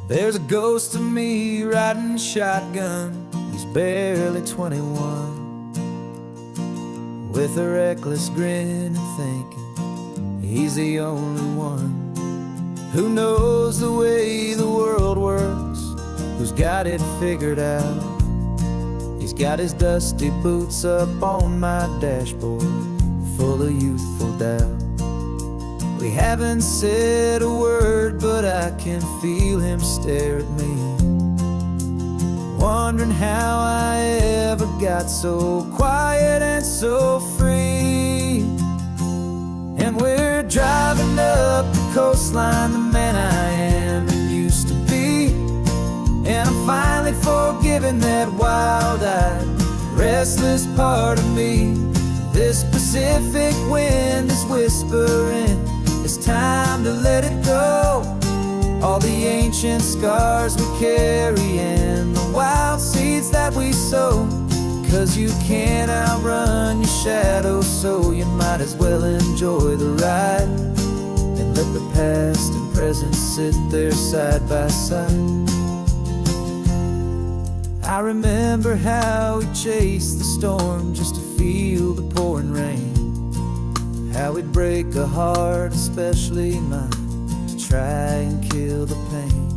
There's a ghost of me riding shotgun. He's barely 21, with a reckless grin and thinking he's the only one who knows the way the world works, who's got it figured out. He's got his dusty boots up on my dashboard, full of youthful doubt. We haven't said a word, but I can feel him stare at me, wondering how I ever got so quiet and so free. And we're driving up the coastline, the man I am and used to be, and I'm finally forgiving that wild-eyed, restless part of me. This Pacific wind is whispering, it's time to let it go. All the ancient scars we carry and the wild seeds that we sow. 'Cause you can't outrun your shadow, so you might as well enjoy the ride and let the past and present sit there side by side. I remember how we chased the storm just to feel the pouring rain, how we'd break a heart, especially mine, to try and kill the pain.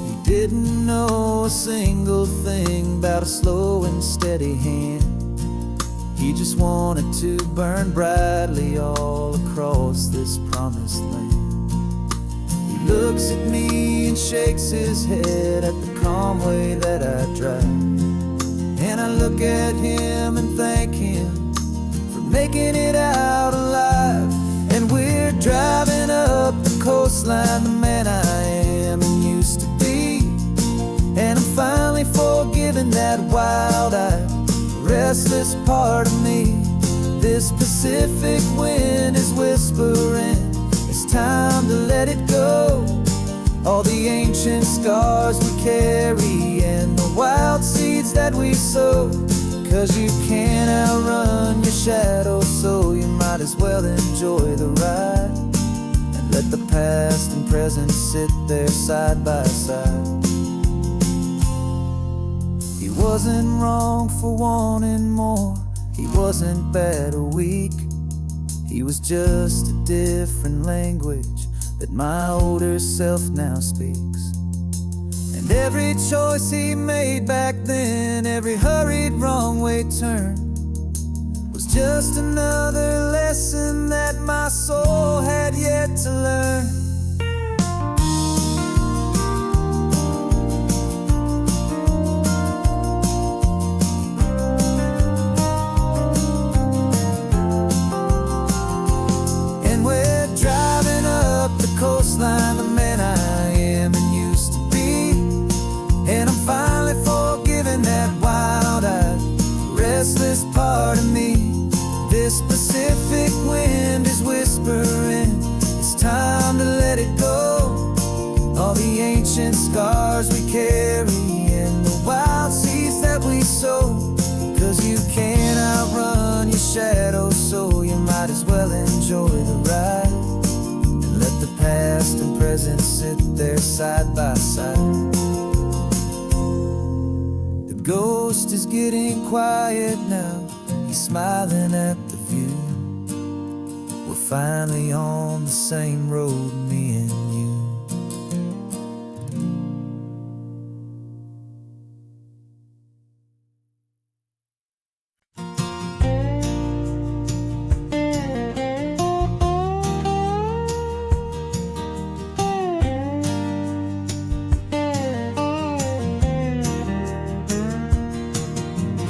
He didn't know a single thing about a slow and steady hand. He just wanted to burn brightly all across this promised land. He looks at me and shakes his head at the calm way that I drive. And I look at him and thank him for making it out alive. And we're driving up the coastline, the man I am and used to be. And I'm finally forgiving that wild-eyed, restless part of me. This Pacific wind is whispering, it's time to let it go. All the ancient scars we carry and the wild seeds that we sow. 'Cause you can't outrun your shadow, so you might as well enjoy the ride. And let the past and present sit there side by side. He wasn't wrong for wanting more. He wasn't bad or weak. He was just a different language that my older self now speaks. And every choice he made back then, every hurried wrong way turn, was just another lesson that my soul had yet to learn. Coastline, the man I am and used to be. And I'm finally forgiving that wild-eyed, restless part of me. This Pacific wind is whispering, it's time to let it go. All the ancient scars we carry and the wild seeds that we sow. 'Cause you can't outrun your shadow, so you might as well enjoy the ride. Let the past and present sit there side by side. The ghost is getting quiet now. He's smiling at the view. We're finally on the same road, me and you.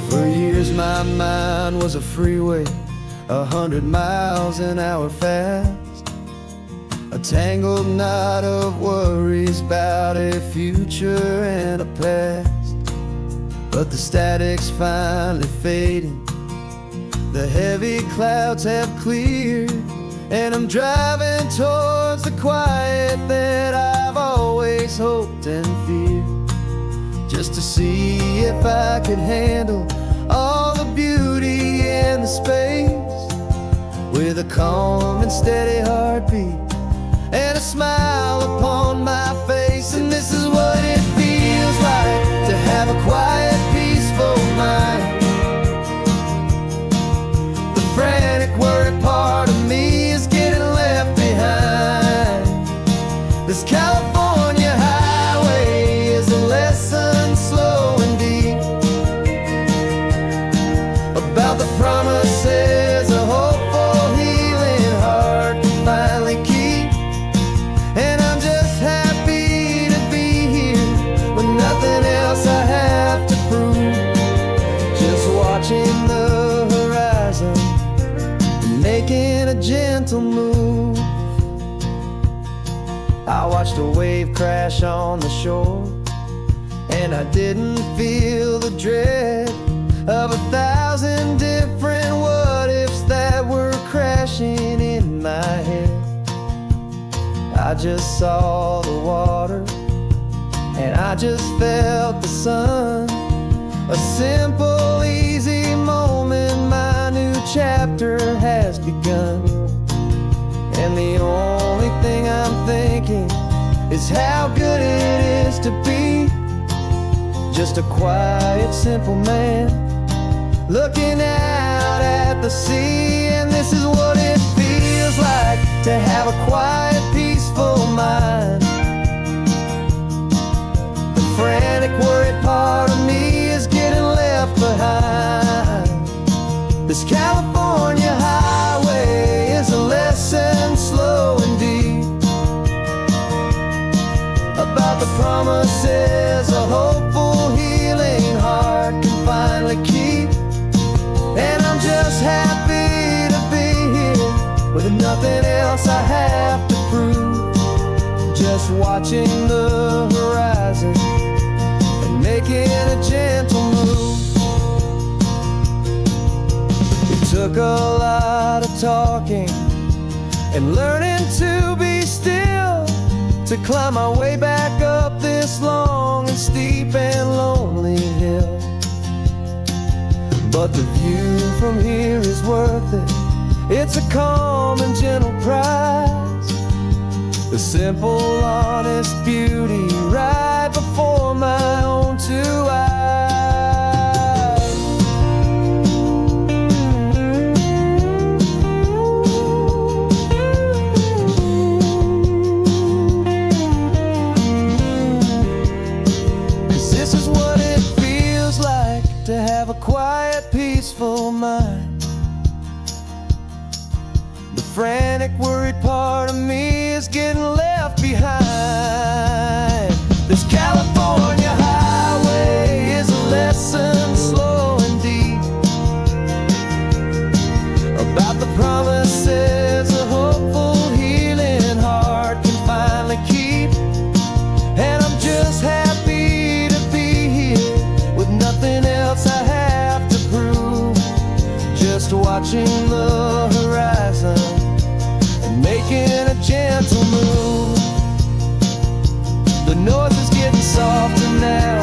For years my mind was a freeway, 100 miles an hour fast. A tangled knot of worries about a future and a past. But the static's finally fading, the heavy clouds have cleared, and I'm driving towards the quiet that I've always hoped and feared. Just to see if I could handle all the beauty and the space, with a calm and steady heartbeat and a smile upon my face. And this is what it feels like to have a quiet, peaceful mind. The frantic, worried part of me is getting left behind. This California highway is a lesson slow and deep about the promises a hopeful, healing heart can finally keep. And I'm just happy to be here with nothing else I have to prove. Just watching the horizon, making a gentle move. I watched a wave crash on the shore, and I didn't feel the dread of 1,000 different what-ifs that were crashing in my head. I just saw the water, and I just felt the sun. A simple, easy moment, my new chapter has begun. And the only thing I'm thinking is how good it is to be just a quiet, simple man looking out at the sea. And this is what it feels like to have a quiet, peaceful mind. The frantic, worried part of me is getting left behind. This California highway is a lesson slow and deep about the promises a hopeful, healing heart can finally keep. And I'm just happy to be here with nothing else I have to prove, just watching the horizon and making a gentle move. It took a lot of talking and learning to be still to climb my way back up this long and steep and lonely hill. But the view from here is worth it. It's a calm and gentle prize, the simple, honest beauty right before my own two eyes. 'Cause this is what it feels like to have a quiet, peaceful mind. The frantic, worried part of me is getting left behind. This California highway is a lesson slow and deep about the promises a hopeful, healing heart can finally keep. And I'm just happy to be here with nothing else I have to prove, just watching the horizon and making a gentle move. The noise is getting softer now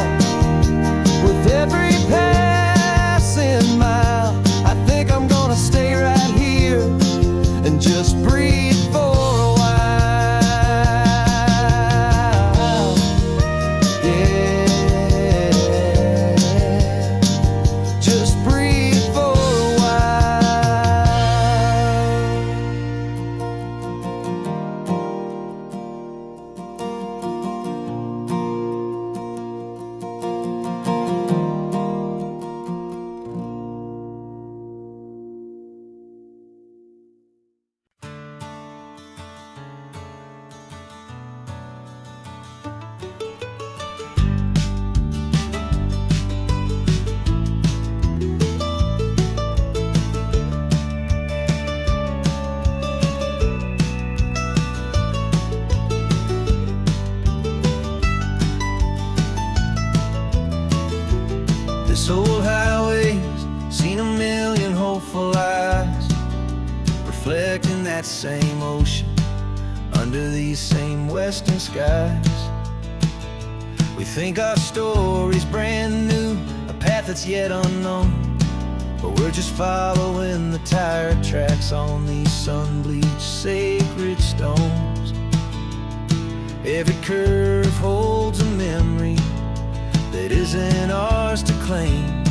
with every passing mile. I think I'm gonna stay right here and just breathe for a while. Yeah, just breathe for a while. This old highway's seen a million hopeful eyes, reflecting that same ocean under these same western skies. We think our story's brand new, a path that's yet unknown, but we're just following the tired tracks on these sun-bleached sacred stones. Every curve holds a memory that isn't ours to claim,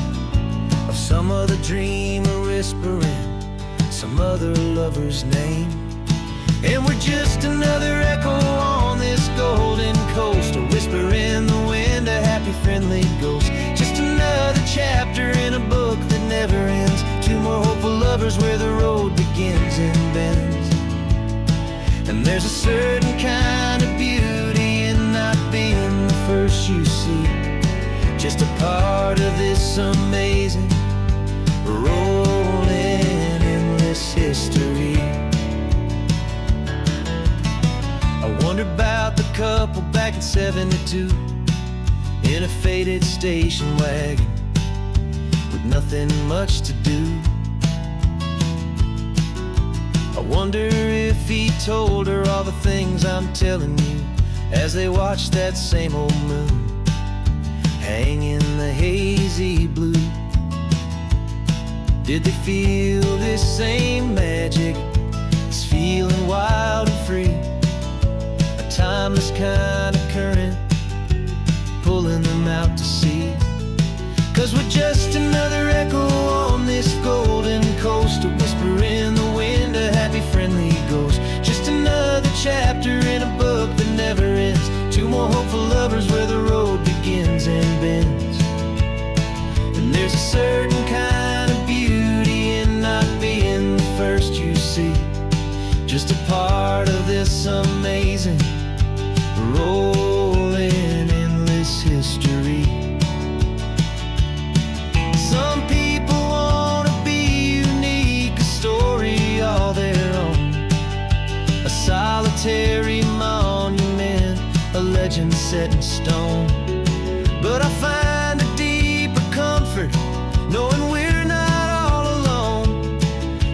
of some other dreamer whispering some other lover's name. And we're just another echo on this golden coast, a whisper in the wind, a happy friendly ghost. Just another chapter in a book that never ends, two more hopeful lovers where the road begins and bends. And there's a certain kind of beauty in not being the first you see, just a part of this amazing, rolling, endless history. I wonder about the couple back in '72 in a faded station wagon with nothing much to do. I wonder if he told her all the things I'm telling you as they watched that same old moon hang in the hazy blue. Did they feel this same magic, this feeling wild and free, a timeless kind of current pulling them out to sea? 'Cause we're just another echo on this golden coast, a whisper in the wind, a happy friendly ghost. Just set in stone. But I find a deeper comfort knowing we're not all alone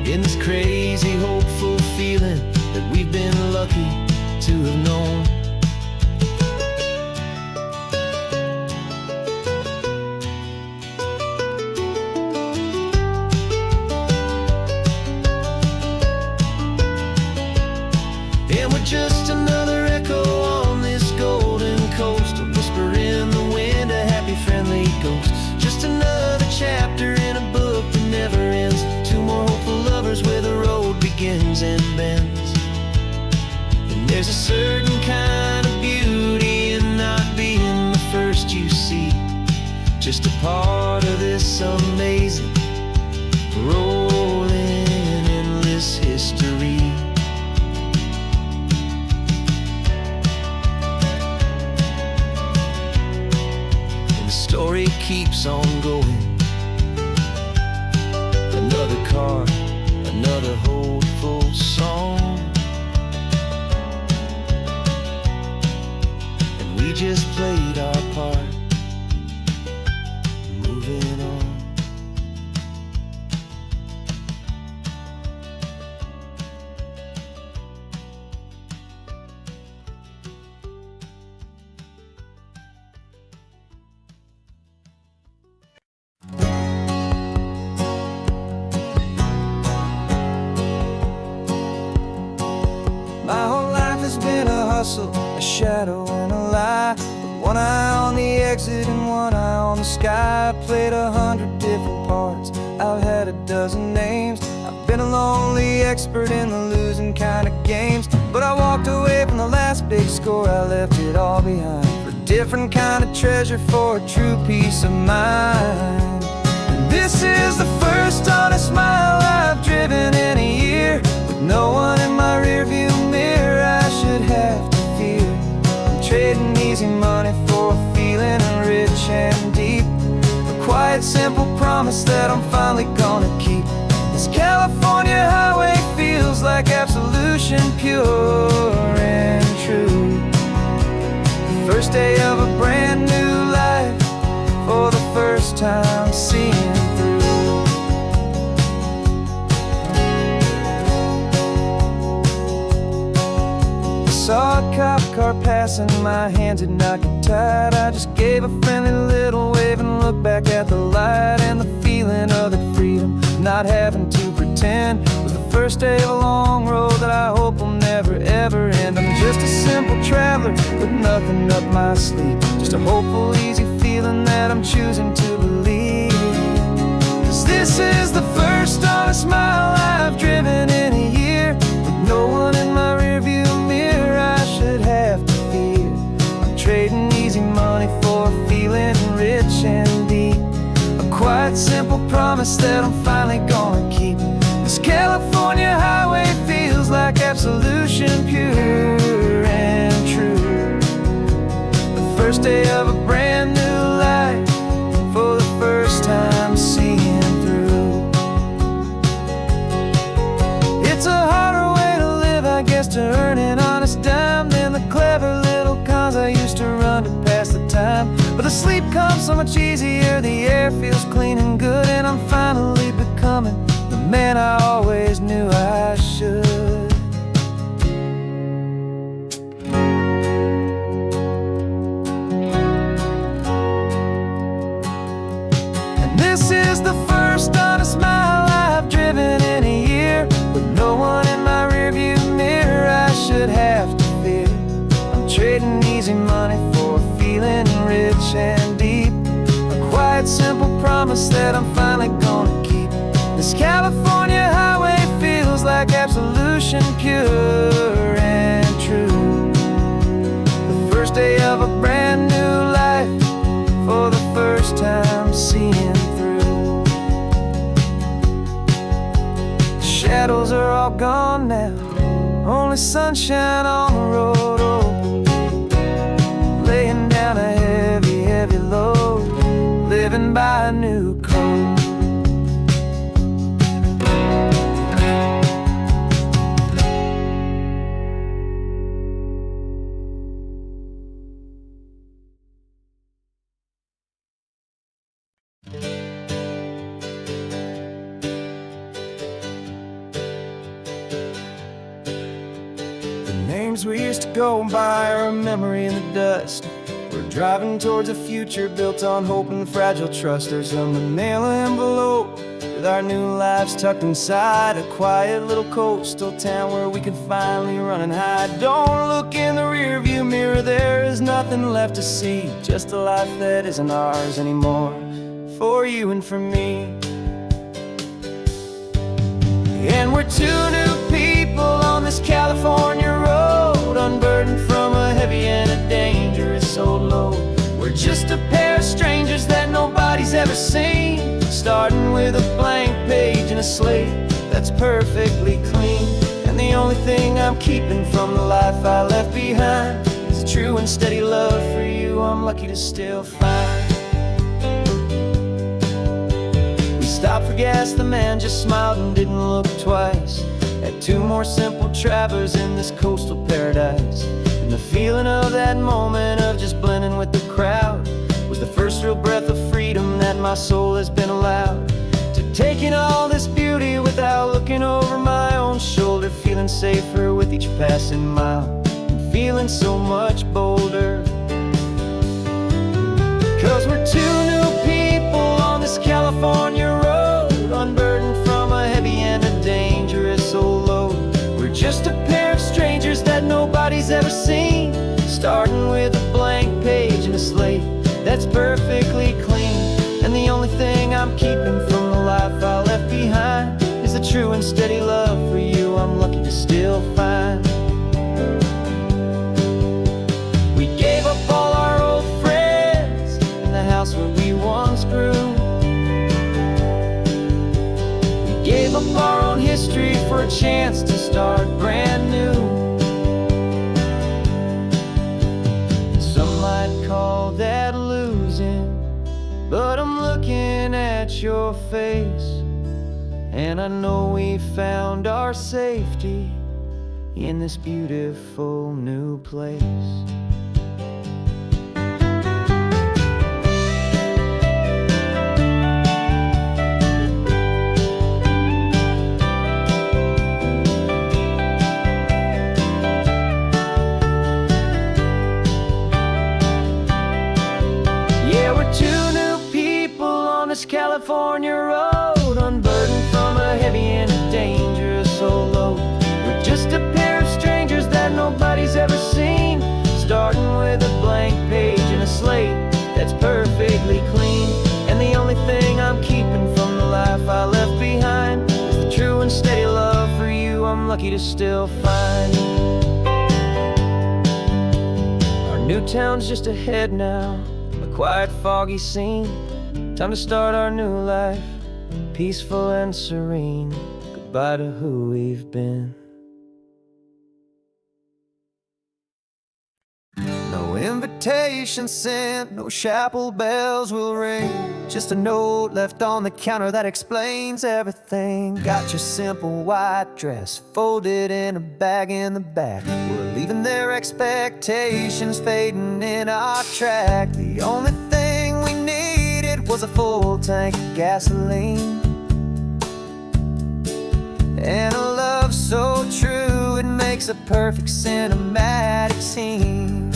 in this crazy, hopeful feeling that we've been lucky to have known. And we're just another echo on this golden coast, a whisper in the wind, a happy, friendly ghost. Just another chapter in a book that never ends. Two more hopeful lovers where the road begins and bends. And there's a certain kind of beauty in not being the first you see, just a part of this amazing, rolling, endless history. Story keeps on going. Another car, another hopeful song, and we just played our part, moving on. My whole life has been a hustle, a shadow and a lie, with one eye on the exit and one eye on the sky. I played 100 different parts, I've had a dozen names. I've been a lonely expert in the losing kind of games. But I walked away from the last big score, I left it all behind for a different kind of treasure, for a true peace of mind. And this is the first honest mile I've driven in a year, with no one in my rearview mirror I should have to fear. I'm trading easy money for a feeling rich and deep, a quiet, simple promise that I'm finally gonna keep. This California highway feels like absolution, pure and true. The first day of a brand new life, for the first time seeing through. Saw a cop car passing, my hands had not got tied. I just gave a friendly little wave and looked back at the light. And the feeling of the freedom, not having to pretend, was the first day of a long road that I hope will never ever end. I'm just a simple traveler with nothing up my sleeve, just a hopeful, easy feeling that I'm choosing to believe. 'Cause this is the first honest mile I've driven in a year, with no one in my rearview mirror I should have to fear. I'm trading easy money for a feeling rich and deep, a quiet, simple promise that I'm finally gonna keep. This California highway feels like absolution, pure and true. The first day of a brand new life, for the first time seeing through. It's a harder way to live, I guess, to earn an honest dime than the clever little cons I used to run to pass the time. But the sleep comes so much easier, the air feels clean and good, and I'm finally becoming the man I always knew I should. And this is the first honest mile I've driven in a year, with no one in my rearview mirror I should have to fear. I'm trading easy money for a feeling rich and deep, a quiet, simple promise that I'm finally gonna keep. This California highway feels like absolution, pure and true. The first day of a brand new life, for the first time seeing through. The shadows are all gone now, only sunshine on the road. Oh, laying down a heavy, heavy load, living by a new code. dreams we used to go by are a memory in the dust. We're driving towards a future built on hope and fragile trust. There's a manila envelope with our new lives tucked inside, a quiet little coastal town where we can finally run and hide. Don't look in the rearview mirror, there is nothing left to see, just a life that isn't ours anymore, for you and for me. And we're two new people on this California road, unburdened from a heavy and a dangerous old load. We're just a pair of strangers that nobody's ever seen, starting with a blank page and a slate that's perfectly clean. And the only thing I'm keeping from the life I left behind is a true and steady love for you I'm lucky to still find. Stopped for gas, the man just smiled and didn't look twice. Had two more simple travelers in this coastal paradise. And the feeling of that moment of just blending with the crowd was the first real breath of freedom that my soul has been allowed to take in all this beauty without looking over my own shoulder, feeling safer with each passing mile and feeling so much bolder. 'Cause we're two new people on this California road, unburdened from a heavy and a dangerous old load. We're just a pair of strangers that nobody's ever seen, starting with a blank page and a slate that's perfectly clean. And the only thing I'm keeping from the life I left behind is a true and steady love for you I'm lucky to still find. We gave up all our old friends in the house where we once grew. Gave up our own history for a chance to start brand new. Some might call that losing, but I'm looking at your face, and I know we found our safety in this beautiful new place. California road, unburdened from a heavy and a dangerous old load. We're just a pair of strangers that nobody's ever seen, starting with a blank page and a slate that's perfectly clean. And the only thing I'm keeping from the life I left behind is the true and steady love for you I'm lucky to still find. Our new town's just ahead now, a quiet foggy scene. Time to start our new life, peaceful and serene. Goodbye to who we've been. No invitation sent, no chapel bells will ring. Just a note left on the counter that explains everything. Got your simple white dress folded in a bag in the back. We're leaving their expectations fading in our track. The only thing we needed was a full tank of gasoline, and a love so true it makes a perfect cinematic scene.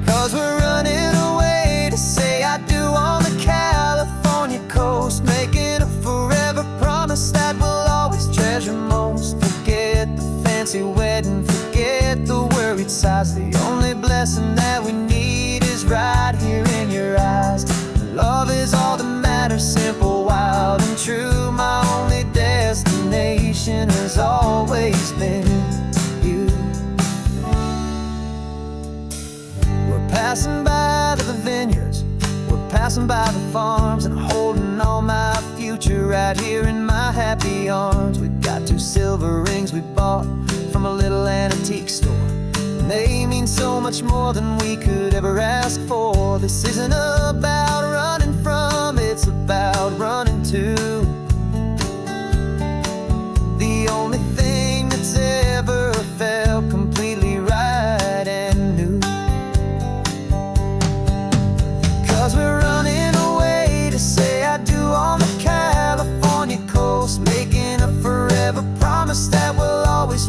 'Cause we're running away to say I do on the California coast, making a forever promise that we'll always treasure most. Forget the fancy wedding, forget the worried sighs. The only blessing that we need is right here in your eyes. Love is all that matters, simple, wild and true. My only destination has always been you. We're passing by the vineyards, we're passing by the farms, and holding all my future right here in my happy arms. We've got 2 silver rings we bought from a little antique store. They mean so much more than we could ever ask for. This isn't about running from, it's about running to. The only thing that's ever felt completely right and new. 'Cause we're running away to say I do on the California coast, making a forever promise that we'll always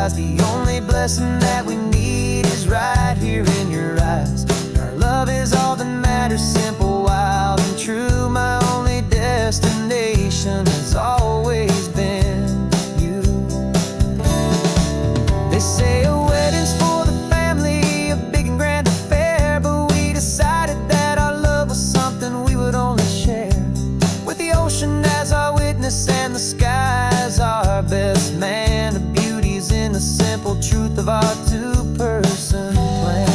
sighs. The only blessing that we need is right here in your eyes. Our love is all that matters, simple, wild, and true. My only destination has always been you. They say a wedding's for the family, a big and grand affair, but we decided that our love was something we would only share with the ocean as our witness and the sky as our best man. The beauty's in the simple truth of our two-person plan.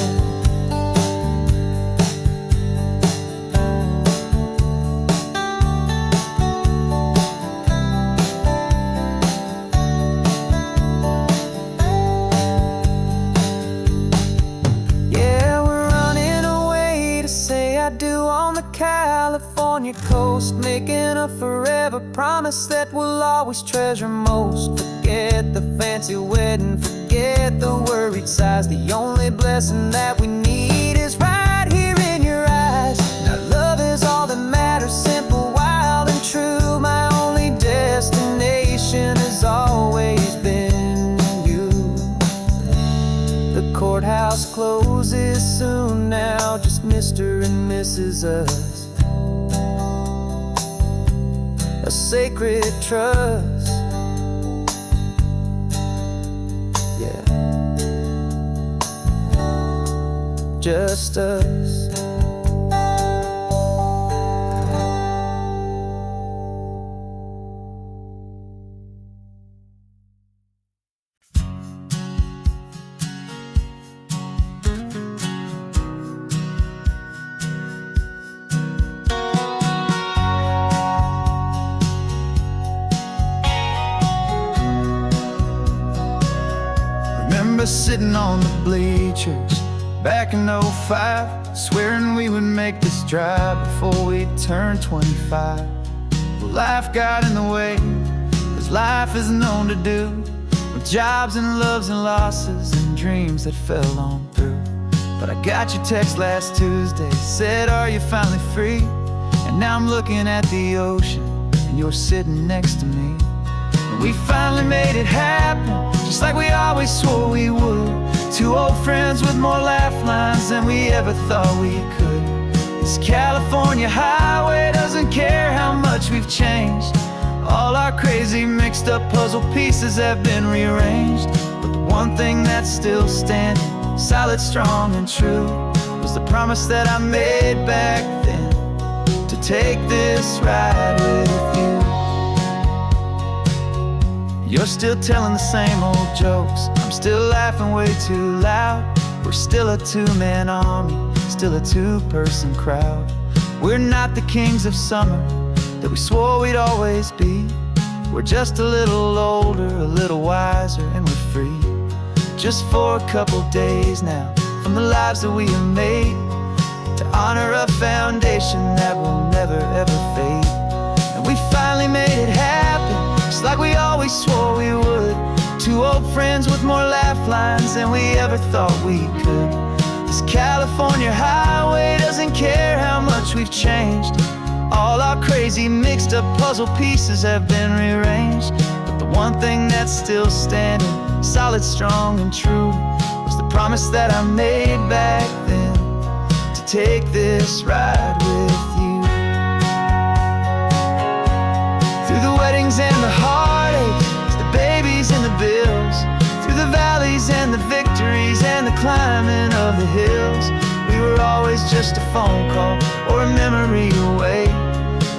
Yeah, we're running away to say I do on the California coast, making a forever promise that we'll always treasure most. Forget the fancy wedding, forget the worried sighs. The only blessing that we need is right here in your eyes. Now love is all that matters, simple, wild, and true. My only destination has always been you. The courthouse closes soon now, just Mr. and Mrs. Us. A sacred trust. Yeah, just us. Remember sitting on the bleachers back in '05, swearing we would make this drive before we turned 25. Well, life got in the way, as life is known to do, with jobs and loves and losses and dreams that fell on through. But I got your text last Tuesday, said, are you finally free? And now I'm looking at the ocean, and you're sitting next to me. And we finally made it happen, just like we always swore we would. Two old friends with more laugh lines than we ever thought we could. This California highway doesn't care how much we've changed. All our crazy mixed up puzzle pieces have been rearranged, but the one thing that's still standing, solid, strong, and true, was the promise that I made back then, to take this ride with you. You're still telling the same old jokes, I'm still laughing way too loud. We're still a two-man army, still a two-person crowd. We're not the kings of summer that we swore we'd always be. We're just a little older, a little wiser, and we're free. Just for a couple days now, from the lives that we have made, to honor a foundation that will never ever fade. And we finally made it happen, just like we always swore we would. Two old friends with more laugh lines than we ever thought we could. This California highway doesn't care how much we've changed. All our crazy mixed up puzzle pieces have been rearranged, but the one thing that's still standing, solid, strong, and true, was the promise that I made back then, to take this ride with you. Through the weddings and the heartaches, the babies and the bills, through the valleys and the victories and the climbing of the hills, we were always just a phone call or a memory away,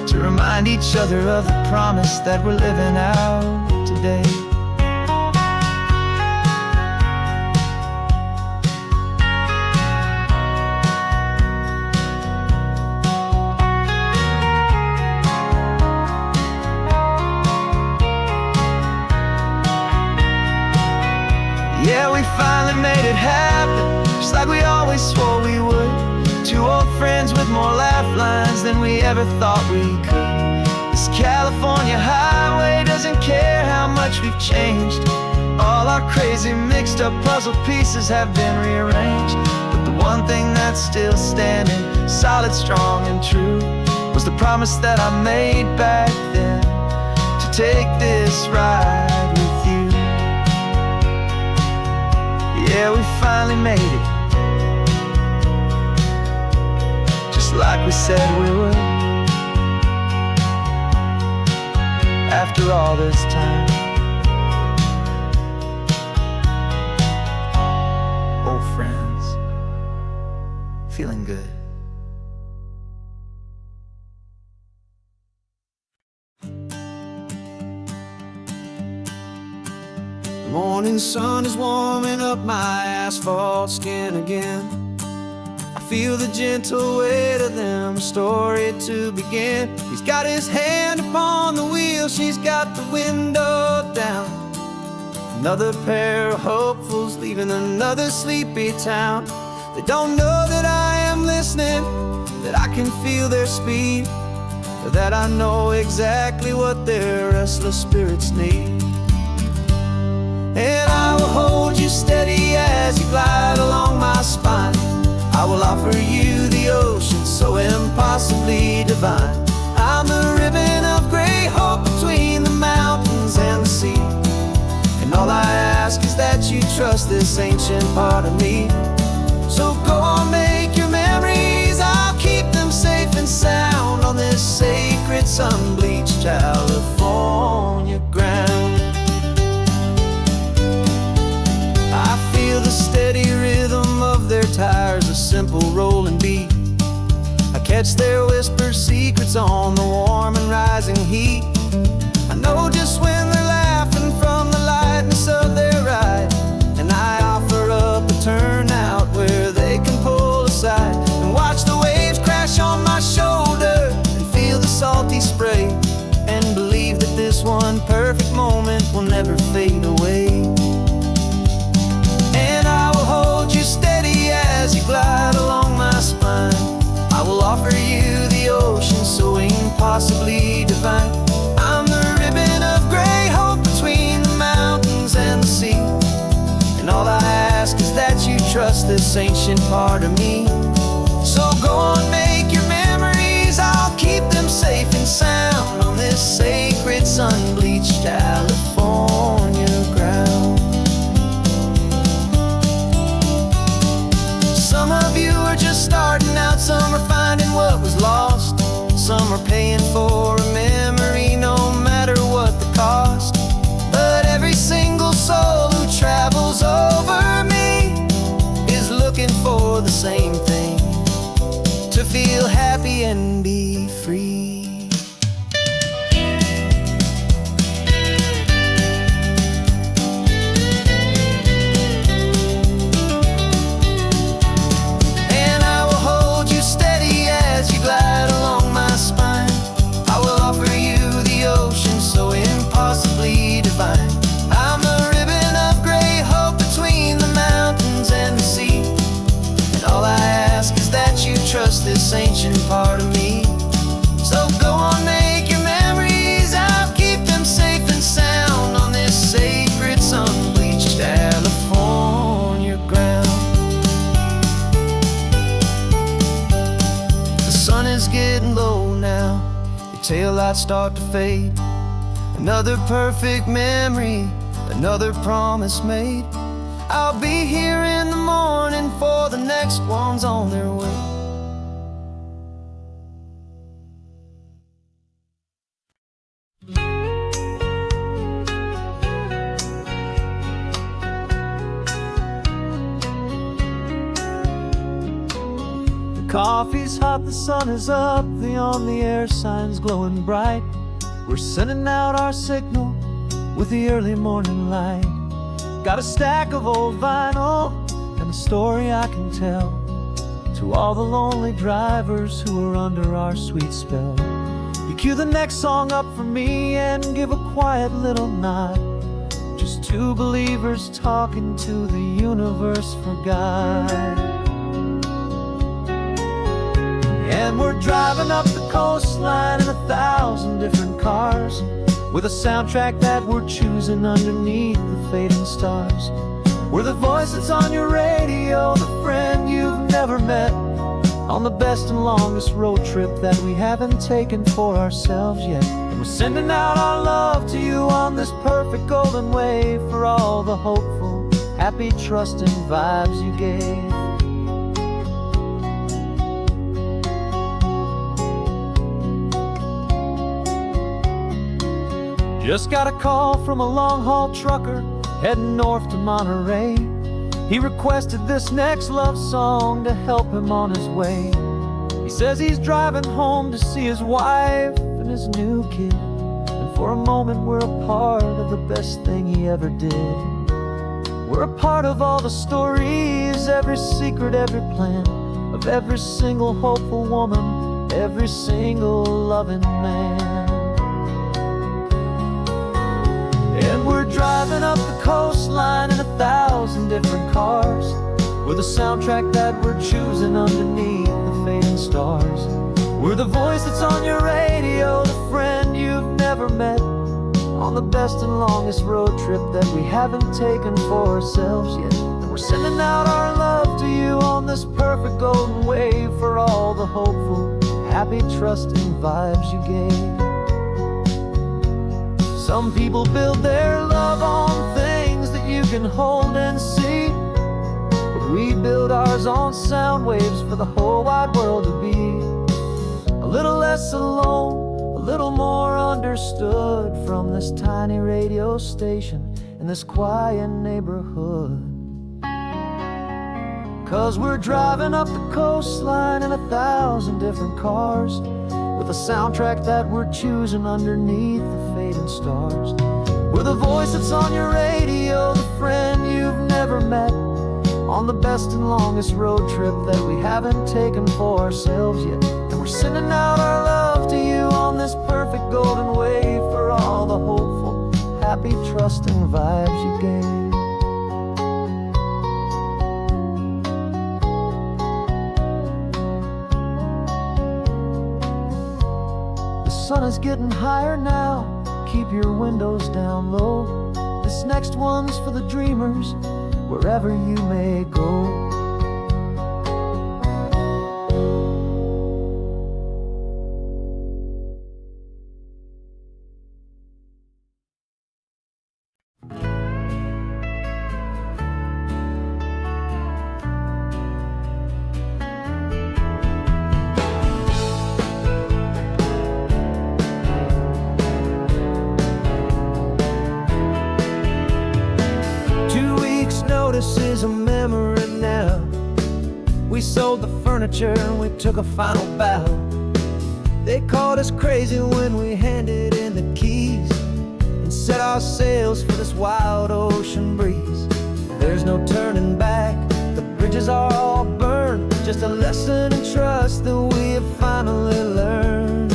to remind each other of the promise that we're living out today. Yeah, we finally made it happen, just like we always swore we would. Two old friends with more laugh lines than we ever thought we could. This California highway doesn't care how much we've changed. All our crazy mixed up puzzle pieces have been rearranged, but the one thing that's still standing, solid, strong, and true, was the promise that I made back then, to take this ride with you. Yeah, we finally made it, just like we said we would. After all this time, old friends, feeling good. The morning sun is warming up my asphalt skin again. I feel the gentle weight of them, story to begin. He's got his hand upon the wheel, she's got the window down. Another pair of hopefuls leaving another sleepy town. They don't know that I am listening, that I can feel their speed, or that I know exactly what their restless spirits need. And I will hold you steady as you glide along my spine. I will offer you the ocean so impossibly divine. I'm the ribbon of gray hope between the mountains and the sea. And all I ask is that you trust this ancient part of me. So go on, make your memories, I'll keep them safe and sound on this sacred sun-bleached California ground. I feel the steady rhythm of their tires, a simple rolling beat. I catch their whispered secrets on the warm and rising heat. I know just when they're laughing from the lightness of their ride, and I offer up a turnout where they can pull aside and watch the waves crash on my shoulder and feel the salty spray, and believe that this one perfect moment will never fade away. And I will hold you steady as you glide along my spine. I will offer you the ocean so impossibly divine. I'm the ribbon of gray hope between the mountains and the sea. And all I ask is that you trust this ancient part of me. So go on, make your memories, I'll keep them safe and sound on this sacred sun-bleached California ground. Some of you are just starting out, some are finding what was lost, some are paying for a memory no matter what the cost. But every single soul who travels over me is looking for the same thing, to feel happy and be free. Glide along my spine. I will offer you the ocean so impossibly divine. I'm the ribbon of gray hope between the mountains and the sea. And all I ask is that you trust this ancient part of me. So go on, make your memories, I'll keep them safe and sound on this sacred sun-bleached California ground. Sun is getting low now, the taillights start to fade. Another perfect memory, another promise made. I'll be here in the morning for the next ones on their way. Coffee's hot, the sun is up, the on-the-air sign's glowing bright. We're sending out our signal with the early morning light. Got a stack of old vinyl and a story I can tell to all the lonely drivers who are under our sweet spell. You cue the next song up for me and give a quiet little nod. Just two believers talking to the universe for God. And we're driving up the coastline in 1,000 different cars, with a soundtrack that we're choosing underneath the fading stars. We're the voice that's on your radio, the friend you've never met, on the best and longest road trip that we haven't taken for ourselves yet. And we're sending out our love to you on this perfect golden wave for all the hopeful happy, trusting vibes you gave. Just got a call from a long-haul trucker heading north to Monterey. He requested this next love song to help him on his way. He says he's driving home to see his wife and his new kid, and for a moment we're a part of the best thing he ever did. We're a part of all the stories, every secret, every plan, of every single hopeful woman, every single loving man. And we're driving up the coastline in 1,000 different cars, with a soundtrack that we're choosing underneath the fading stars. We're the voice that's on your radio, the friend you've never met, on the best and longest road trip that we haven't taken for ourselves yet. And we're sending out our love to you on this perfect golden wave, for all the hopeful, happy, trusting vibes you gave. Some people build their love on things that you can hold and see, but we build ours on sound waves for the whole wide world to be a little less alone, a little more understood, from this tiny radio station in this quiet neighborhood. 'Cause we're driving up the coastline in 1,000 different cars, with a soundtrack that we're choosing underneath the fading stars. We're the voice that's on your radio, the friend you've never met, on the best and longest road trip that we haven't taken for ourselves yet. And we're sending out our love to you on this perfect golden wave, for all the hopeful, happy, trusting vibes you gave. The sun is getting higher now, keep your windows down low. This next one's for the dreamers, wherever you may go. Notice is a memory now. We sold the furniture and we took a final bow. They called us crazy when we handed in the keys and set our sails for this wild ocean breeze. There's no turning back, the bridges are all burned, just a lesson in trust that we have finally learned.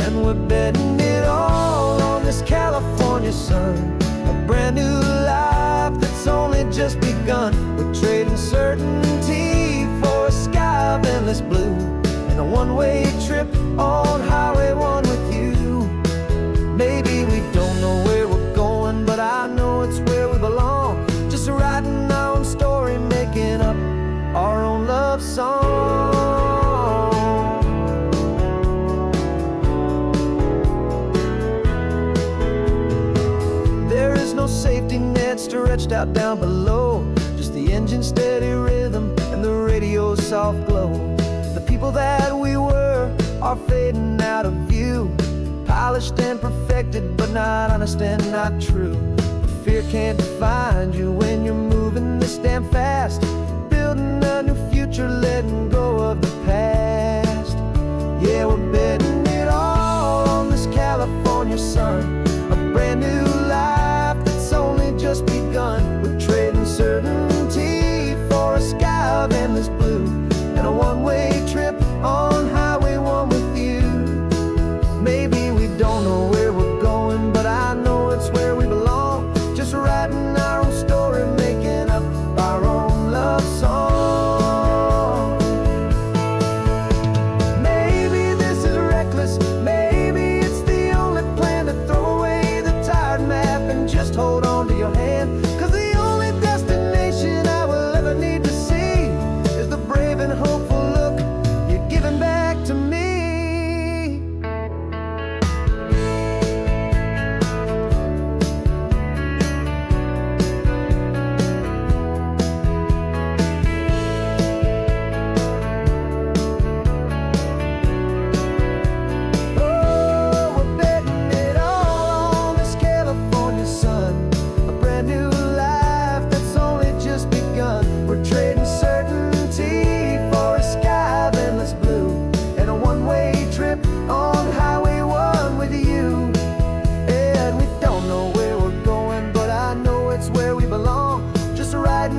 And we're betting it all on this California sun, a brand new life that's only just begun. We're trading certainty for a sky of endless blue, and a one-way trip on Highway 1 with you. Maybe we don't know where we're going, but I know it's where we belong. Just writing our own story, making up our own love song. There is no safety net stretched out down below, just the engine's steady rhythm and the radio's soft glow. The people that we were are fading out of view, polished and perfected, but not honest and not true. Fear can't define you when you're moving this damn fast, building a new future, letting go of the past. Yeah, we're betting it all on this California sun, a brand new life that's only just begun. We're trading certainty for a sky of endless blue, and a one-way trip on Highway 1 with you. Maybe we don't know where we're going, but I know it's where we belong. Just writing our own story, making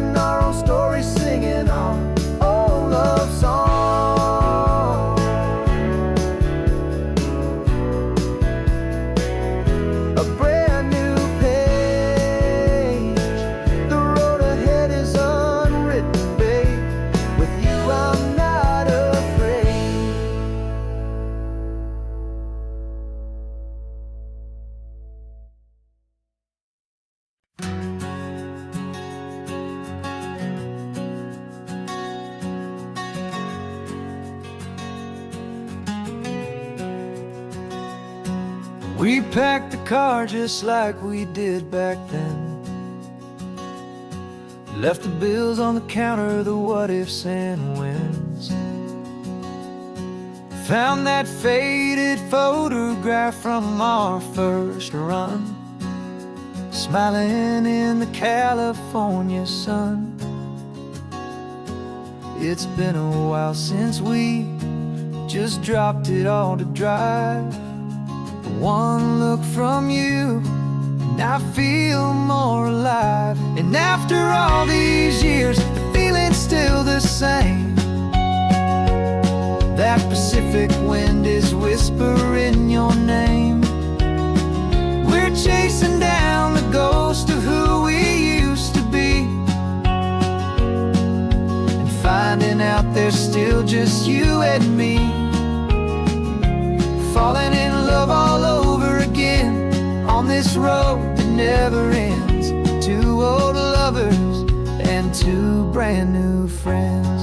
writing our own stories, singing our own love song. A brand new page, the road ahead is unwritten, babe. With you I'm not afraid. We packed the car just like we did back then. Left the bills on the counter, the what ifs and whens. Found that faded photograph from our first run, smiling in the California sun. It's been a while since we just dropped it all to drive. One look from you and I feel more alive. And after all these years, the feeling's still the same. That Pacific wind is whispering your name. We're chasing down the ghost of who we used to be, and finding out there's still just you and me. Falling in love all over again on this road that never ends. Two old lovers and two brand new friends.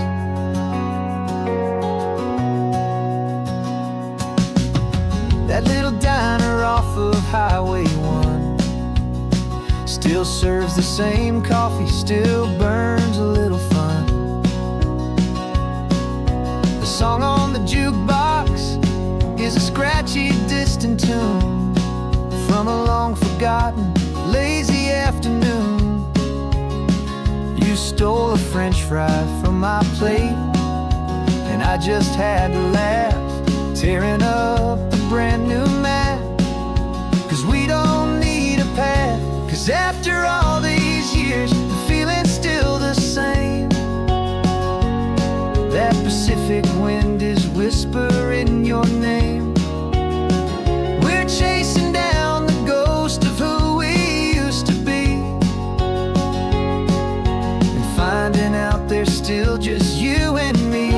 That little diner off of Highway 1 still serves the same coffee, still burns a little fun. The song on the jukebox is a scratchy, distant tune from a long-forgotten, lazy afternoon. You stole a French fry from my plate, and I just had to laugh, tearing up the brand new map. 'Cause we don't need a path, 'cause after all these years, the feeling's still the same. That Pacific wind is whispering your name. We're chasing down the ghost of who we used to be, and finding out there's still just you and me.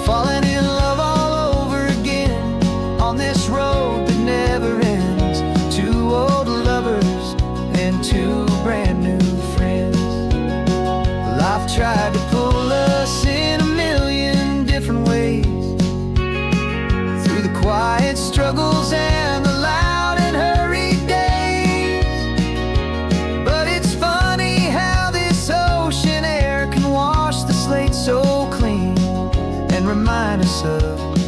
Falling in love all over again on this road that never ends. Two old lovers and two brand new friends. Life tried to pull us in a million different ways, through the quiet struggles and the loud and hurried days. But it's funny how this ocean air can wash the slate so clean, and remind us of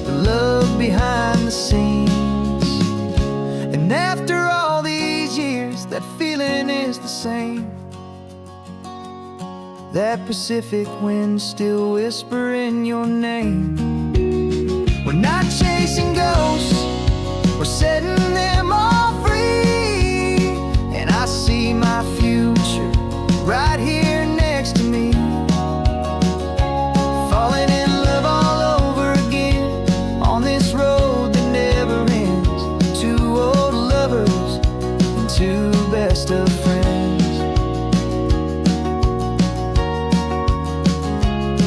the love behind the scenes. And after all these years, that feeling is the same. That Pacific wind still whispering your name. We're not chasing ghosts, we're setting them all free. And I see my future right here next to me. Falling in love all over again on this road that never ends. Two old lovers and two best of friends.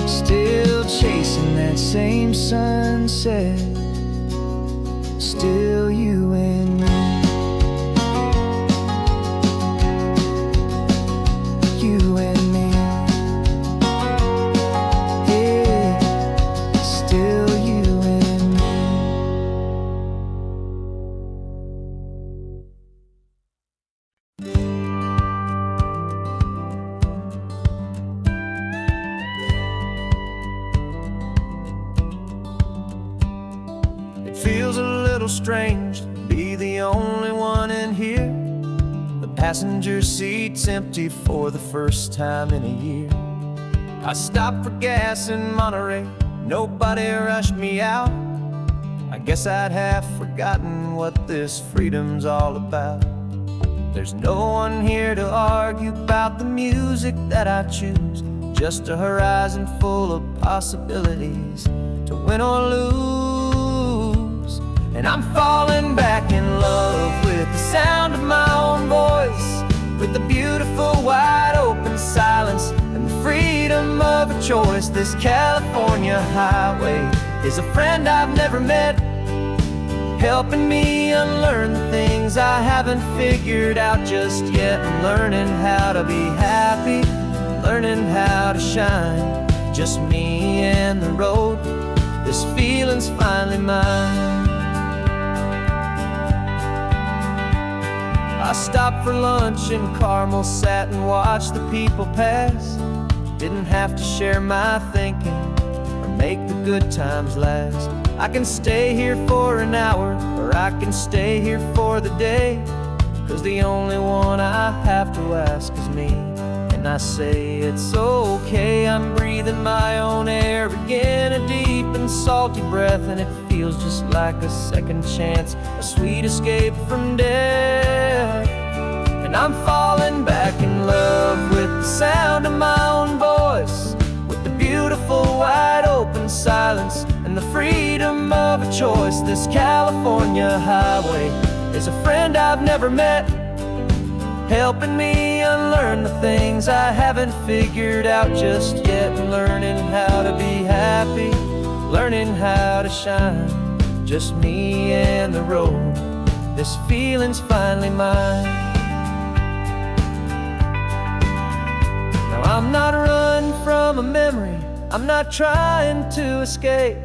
Still chasing that same sunset, still you and me. You and me. Yeah, still you and me. It feels a little strange to be the only one in here. The passenger seat's empty for the first time in a year. I stopped for gas in Monterey, nobody rushed me out. I guess I'd half forgotten what this freedom's all about. There's no one here to argue about the music that I choose. Just a horizon full of possibilities to win or lose. And I'm falling back in love with the sound of my own voice, with the beautiful wide open silence and the freedom of a choice. This California highway is a friend I've never met, helping me unlearn the things I haven't figured out just yet. I'm learning how to be happy, learning how to shine, just me and the road. This feeling's finally mine. I stopped for lunch in Carmel, sat and watched the people pass. Didn't have to share my thinking or make the good times last. I can stay here for an hour, or I can stay here for the day, 'cause the only one I have to ask is me. And I say it's okay, I'm breathing my own air again, a deep and salty breath, and it feels just like a second chance, a sweet escape from death. And I'm falling back in love with the sound of my own voice, with the beautiful wide open silence and the freedom of a choice. This California highway is a friend I've never met, helping me unlearn the things I haven't figured out just yet. Learning how to be happy, learning how to shine, just me and the road. This feeling's finally mine. Now I'm not running from a memory, I'm not trying to escape.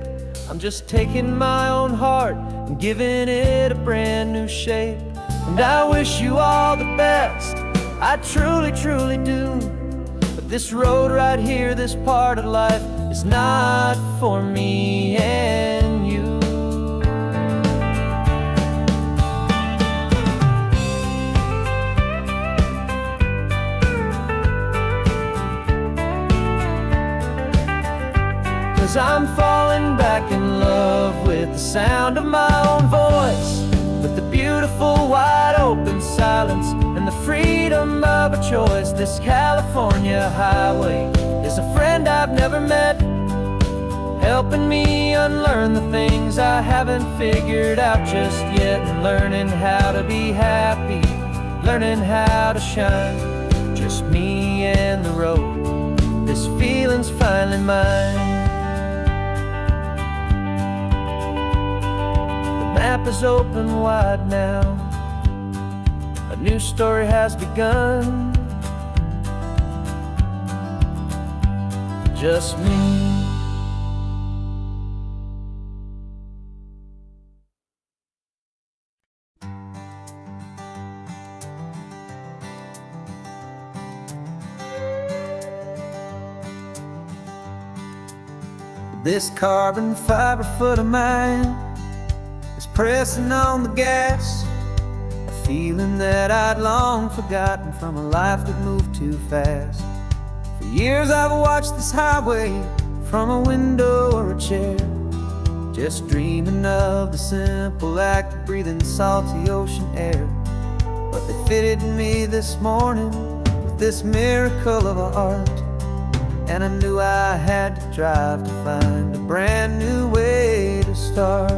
I'm just taking my own heart and giving it a brand new shape. And I wish you all the best, I truly, truly do. But this road right here, this part of life, is not for me and you. Cause I'm falling back in love with the sound of my own voice, with the beautiful wide open silence and the freedom of a choice. This California highway is a friend I've never met, helping me unlearn the things I haven't figured out just yet. And learning how to be happy, learning how to shine, just me and the road. This feeling's finally mine. The map is open wide now, a new story has begun, just me. This carbon fiber foot of mine is pressing on the gas, a feeling that I'd long forgotten from a life that moved too fast. For years I've watched this highway from a window or a chair, just dreaming of the simple act of breathing salty ocean air. But they fitted me this morning with this miracle of art, and I knew I had to drive to find a brand new way to start.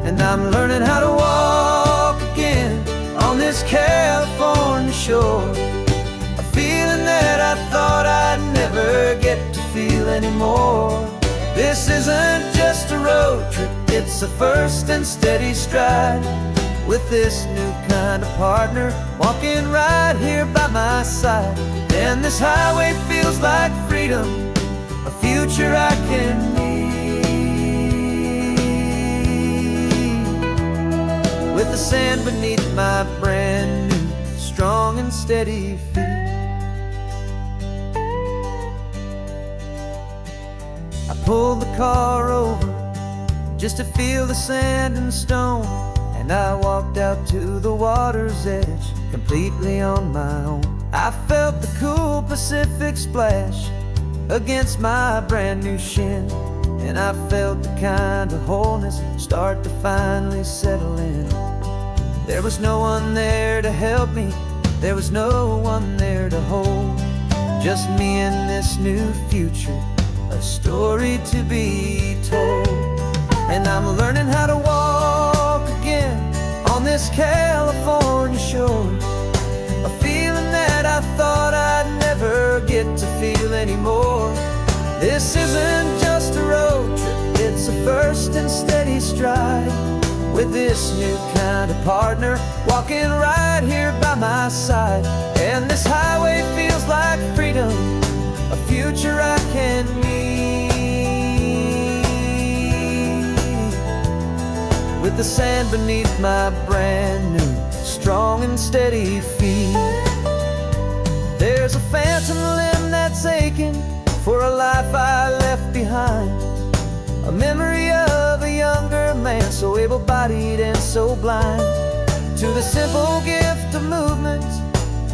And I'm learning how to walk again on this California shore, a feeling that I thought I'd never get to feel anymore. This isn't just a road trip, it's a first and steady stride, with this new kind of partner walking right here by my side. And this highway feels like freedom, a future I can need, with the sand beneath my brand new strong and steady feet. I pulled the car over just to feel the sand and stone, and I walked out to the water's edge completely on my own. I felt the cool Pacific splash against my brand new shin, and I felt the kind of wholeness start to finally settle in. There was no one there to help me, there was no one there to hold. Just me and this new future, a story to be told. And I'm learning how to walk again on this California shore, a feeling that I thought I'd never get to feel anymore. This isn't just a road trip, it's a first and steady stride, with this new kind of partner walking right here by my side. And this highway feels like freedom, a future I can meet, with the sand beneath my brand new strong and steady feet. There's a phantom limb that's aching for a life I left behind, a memory of a younger man, so able-bodied and so blind, to the simple gift of movement,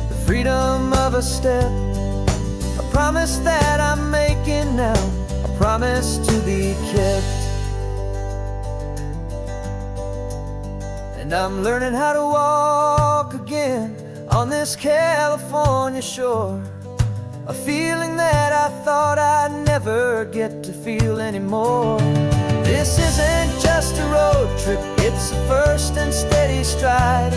the freedom of a step, a promise that I'm making now, a promise to be kept. And I'm learning how to walk again on this California shore, a feeling that I thought I'd never get to feel anymore. This isn't just a road trip, it's a first and steady stride,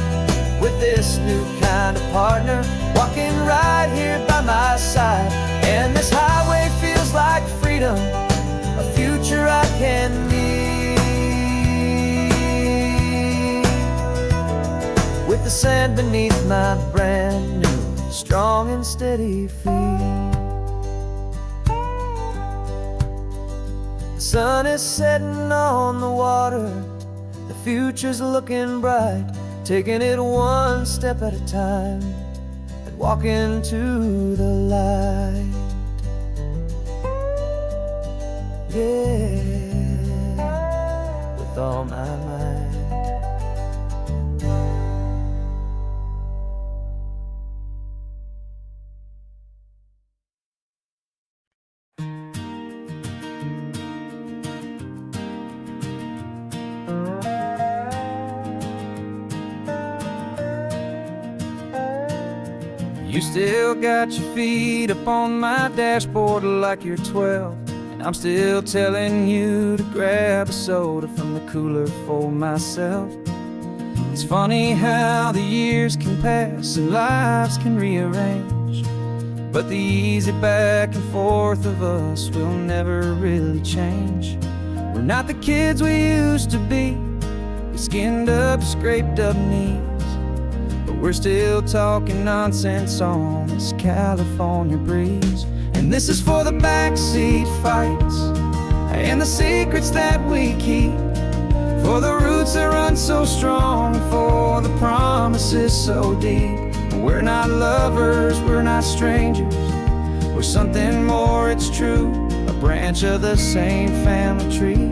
with this new kind of partner walking right here by my side. And this highway feels like freedom, a future I can meet, with the sand beneath my brand new strong and steady feet. The sun is setting on the water, the future's looking bright, taking it one step at a time and walking to the light. Yeah, with all my might. You still got your feet up on my dashboard like you're 12, and I'm still telling you to grab a soda from the cooler for myself. It's funny how the years can pass and lives can rearrange, but the easy back and forth of us will never really change. We're not the kids we used to be, with skinned up, scraped up knees, but we're still talking nonsense on this California breeze. And this is for the backseat fights and the secrets that we keep, for the roots that run so strong, for the promises so deep. We're not lovers, we're not strangers, we're something more, it's true, a branch of the same family tree,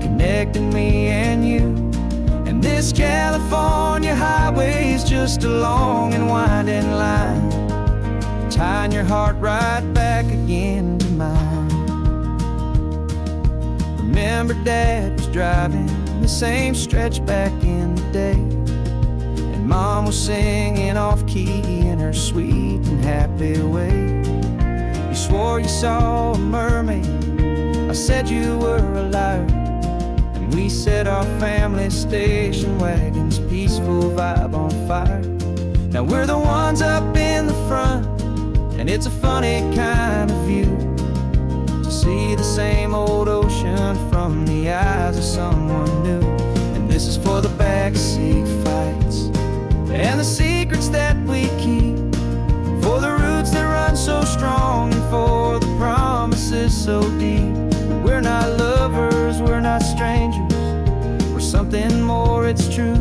connecting me and you. And this California highway is just a long and winding line, tying your heart right back again to mine. Remember Dad was driving the same stretch back in the day, and Mom was singing off-key in her sweet and happy way. You swore you saw a mermaid, I said you were a liar, and we set our family station wagon's peaceful vibe on fire. Now we're the ones up in the front, and it's a funny kind of view to see the same old ocean from the eyes of someone new. And this is for the backseat fights and the secrets that we keep, for the roots that run so strong, and for the promises so deep. We're not lovers, we're not strangers, we're something more, it's true,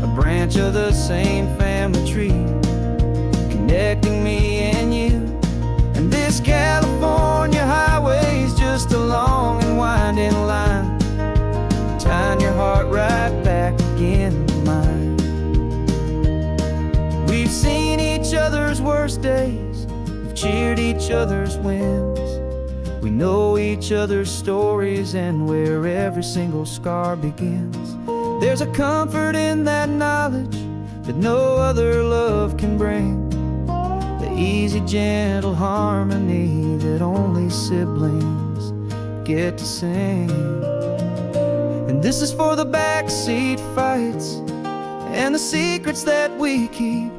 a branch of the same family tree, connecting me and you. And this California highway is just a long and winding line, tying your heart right back again to mine. We've seen each other's worst days, we've cheered each other's wins, we know each other's stories and where every single scar begins. There's a comfort in that knowledge that no other love can bring. The easy, gentle harmony that only siblings get to sing. And this is for the backseat fights and the secrets that we keep,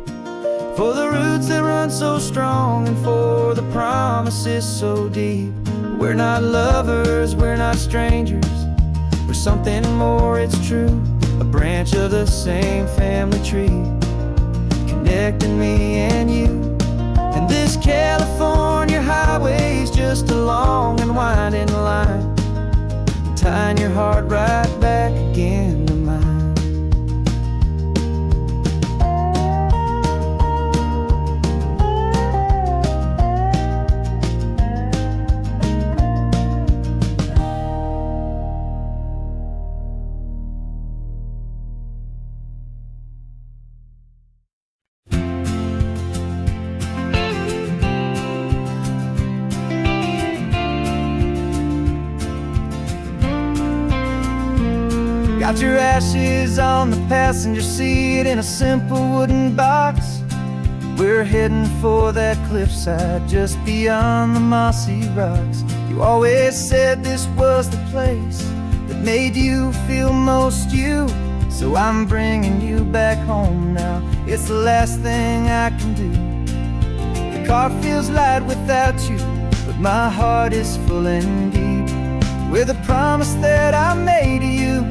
for the roots that run so strong and for the promises so deep. We're not lovers, we're not strangers, we're something more, it's true. A branch of the same family tree, connecting me and you. And this California highway's just a long and winding line, tying your heart right back again to mine. Got your ashes on the passenger seat in a simple wooden box. We're heading for that cliffside just beyond the mossy rocks. You always said this was the place that made you feel most you, so I'm bringing you back home now. It's the last thing I can do. The car feels light without you, but my heart is full and deep with a promise that I made to you,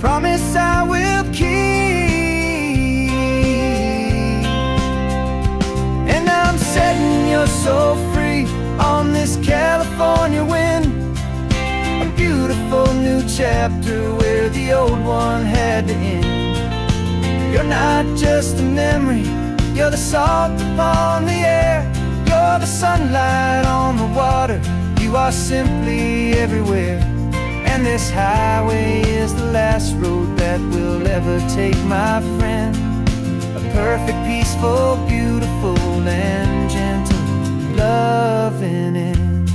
promise I will keep. And I'm setting your soul free on this California wind, a beautiful new chapter where the old one had to end. You're not just a memory, you're the salt upon the air, you're the sunlight on the water, you are simply everywhere. And this highway is the last road that we'll ever take, my friend. A perfect, peaceful, beautiful, and gentle loving end.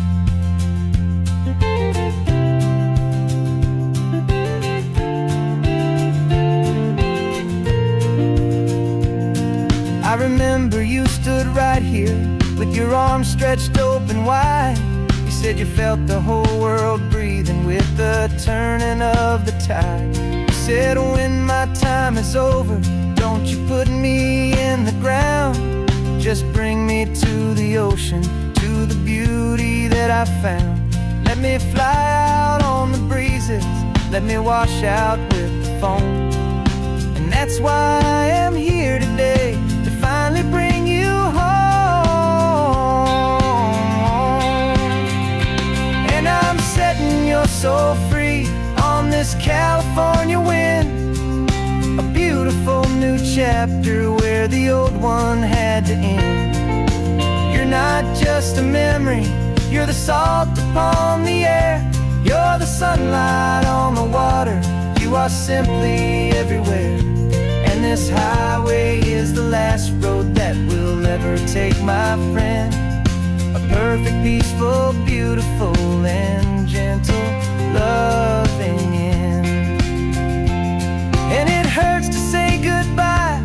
I remember you stood right here with your arms stretched open wide. You said you felt the whole world breathing with the turning of the tide. You said when my time is over, don't you put me in the ground, just bring me to the ocean, to the beauty that I found. Let me fly out on the breezes, let me wash out with the foam. And that's why I am here today, to finally bring you home. Setting your soul free on this California wind, a beautiful new chapter where the old one had to end. You're not just a memory, you're the salt upon the air, you're the sunlight on the water, you are simply everywhere. And this highway is the last road that we'll ever take, my friend. A perfect, peaceful, beautiful, and gentle loving end. And it hurts to say goodbye,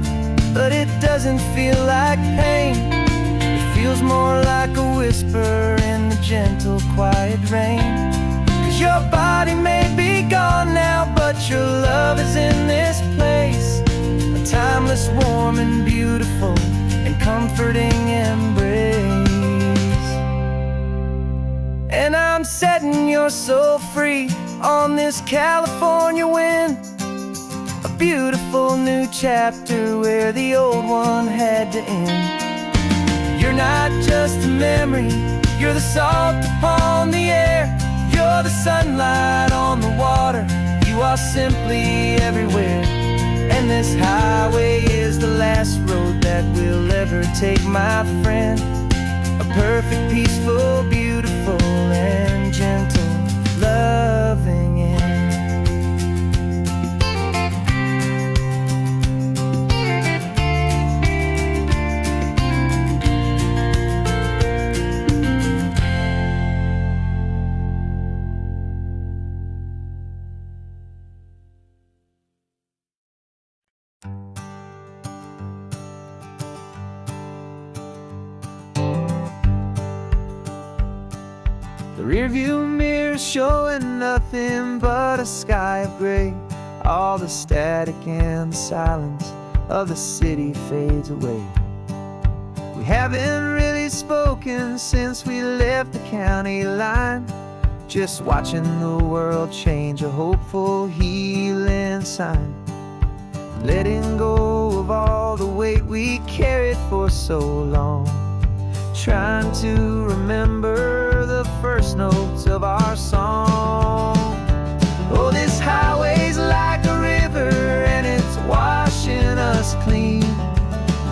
but it doesn't feel like pain. It feels more like a whisper in the gentle, quiet rain. 'Cause your body may be gone now, but your love is in this place, a timeless, warm, and beautiful, and comforting embrace. And I'm setting your soul free on this California wind, a beautiful new chapter where the old one had to end. You're not just a memory, you're the salt upon the air, you're the sunlight on the water, you are simply everywhere. And this highway is the last road that we'll ever take, my friend. A perfect, peaceful, beautiful, and gentle loving end. rearview mirror showing nothing but a sky of gray. All the static and the silence of the city fades away. We haven't really spoken since we left the county line, just watching the world change, a hopeful healing sign. Letting go of all the weight we carried for so long, trying to remember the first notes of our song. Oh, this highway's like a river and it's washing us clean,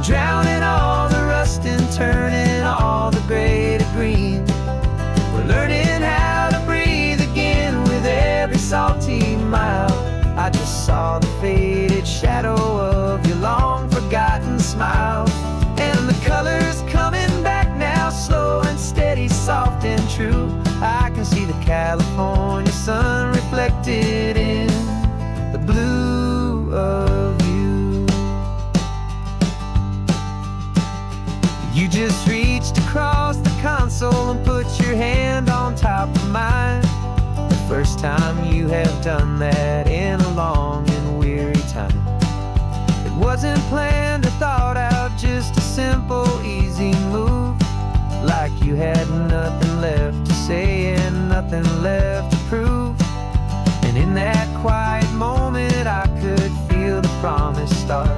drowning all the rust and turning all the gray to green. We're learning how to breathe again with every salty mile. I just saw the faded shadow of your long forgotten smile, and the colors coming back now, slow and steady, soft and true. I can see the California sun reflected in the blue of you. You just reached across the console and put your hand on top of mine. The first time you have done that in a long and weary time. It wasn't planned or thought out, just a simple, easy move. Like you had nothing left to say and nothing left to prove. And in that quiet moment I could feel the promise start,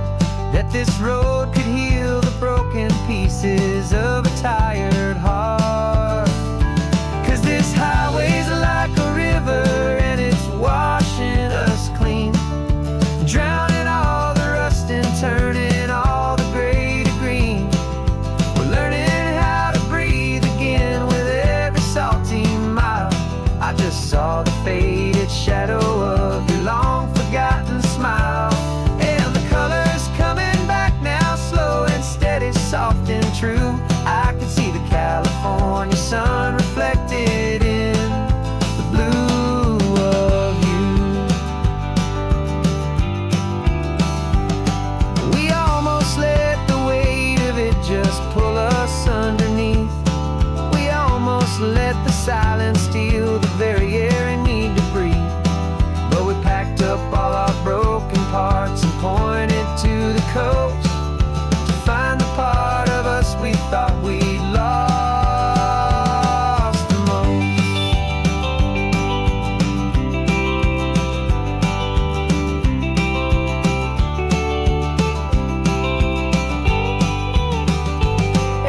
that this road could heal the broken pieces of a tired heart. 'Cause this highway's like a river and it's washing us clean, drowning all the rust and turning all the gray to green. We're learning how to breathe again with every salty mile. I just saw the faded shadow of your long forgotten smile, and the colors coming back now, slow and steady, soft and true. I can see the California sun reflected in the blue of you. We almost let the weight of it just pull us underneath. We almost let the silence steal the very air I need to breathe. But we packed up all our broken parts and pointed to the coast to find the part of us we thought we'd lost the most.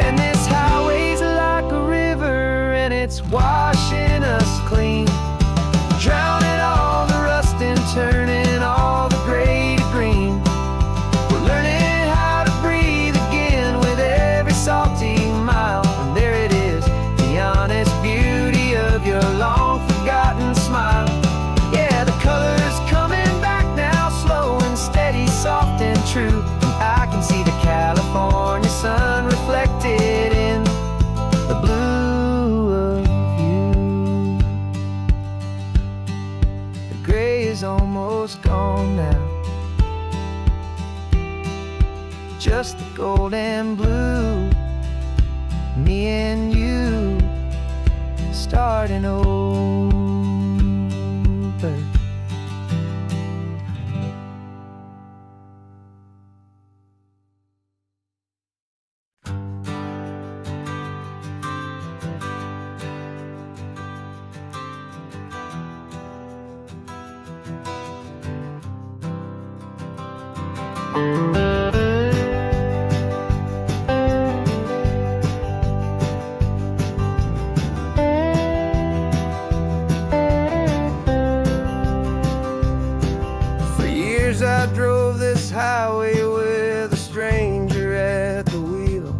And this highway's like a river and it's washing us clean, drowning all the rust and turning all the gray to green. We're learning how to breathe again with every salty mile. And there it is, the honest beauty of your long forgotten smile. Yeah, the colors coming back now, slow and steady, soft and true. I can see the California sun reflected in the blue of you. The gray is almost gone now, just the gold and blue. Me and you starting over. For years I drove this highway with a stranger at the wheel,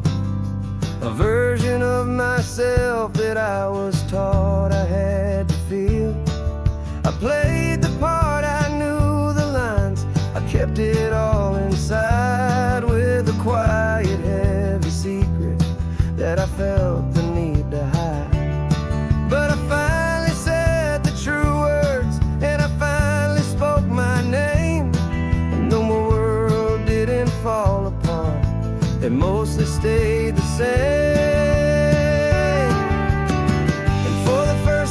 a version of myself that I was taught I had to feel. I played the part, I knew the lines, I kept it all inside with a quiet, heavy secret that I felt the need to hide. But I finally said the true words and I finally spoke my name, and though my world didn't fall apart, it mostly stayed the same. And for the first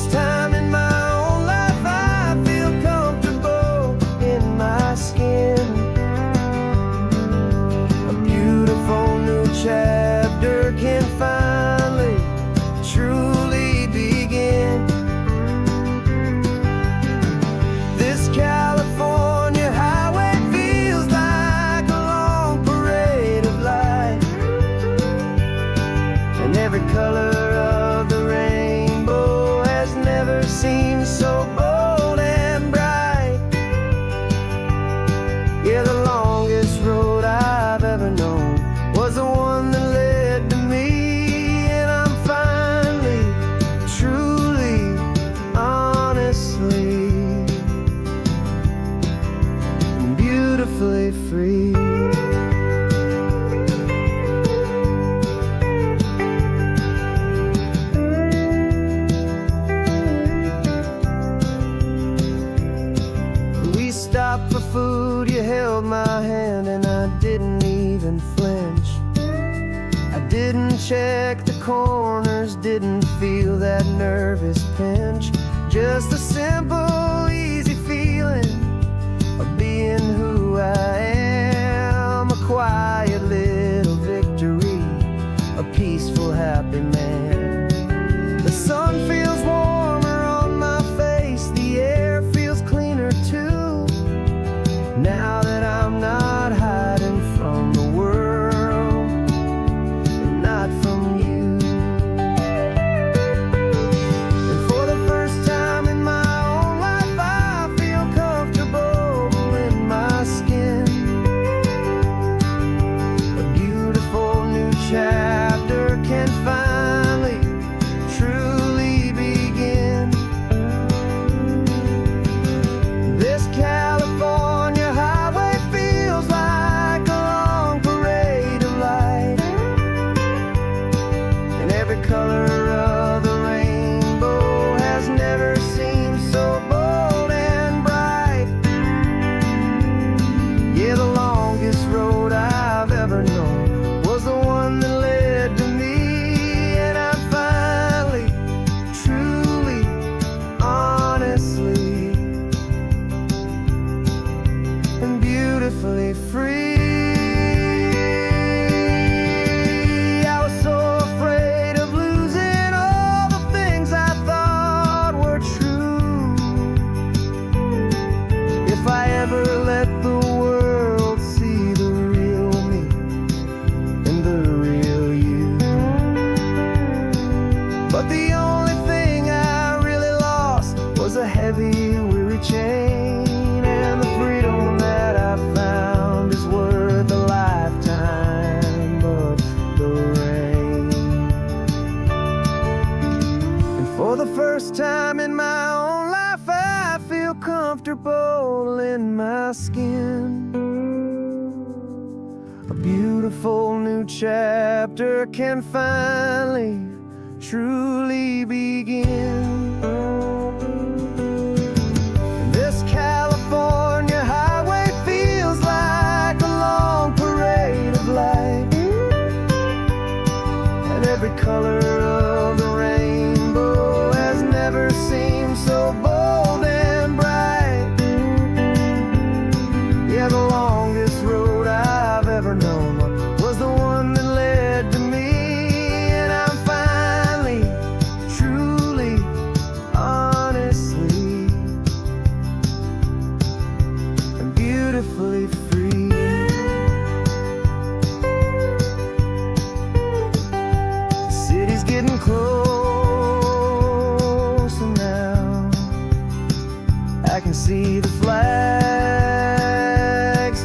every color of the rainbow has never seemed so bold and bright. Yeah, the longest road I've ever known was the one that led to me, and I'm finally, truly, honestly, beautifully free. We stopped for food, you held my hand, and I didn't even flinch. I didn't check the corners, didn't feel that nervous pinch. Just a simple, easy feeling of being who I am. A quiet little victory, a peaceful, happy man. The sun feels warmer on my face, the air feels cleaner too, now that I'm not hiding from the world and not from you. And for the first time in my own life, I feel comfortable in my skin. A beautiful new chapter can finally, truly begin. This California highway feels like a long parade of light, and every color of the rainbow has never seemed so bold and bright. Yeah, the longest road I've ever known was the one that led to me, and I'm finally, truly, honestly, and beautifully free. I was so afraid of losing all the things I thought were true. If I ever let the world see the real me and the real you. But the only thing I really lost was a heavy, weary chain, and the freedom that I found is worth a lifetime of the rain. And for the first time in my own life, I feel comfortable in my skin. A beautiful new chapter can finally, truly begin. This California highway feels like a long parade of light, and every color of the rainbow has never seemed so bold and bright. Yeah, the longest road I've ever known was the one that led to me, and I'm finally, truly, honestly, and beautifully free. The city's getting closer now. I can see the flags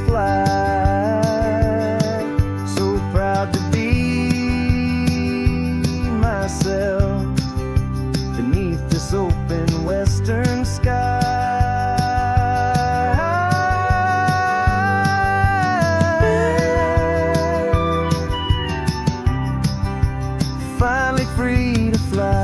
fly. So proud to be myself beneath this open western sky. Finally free to fly.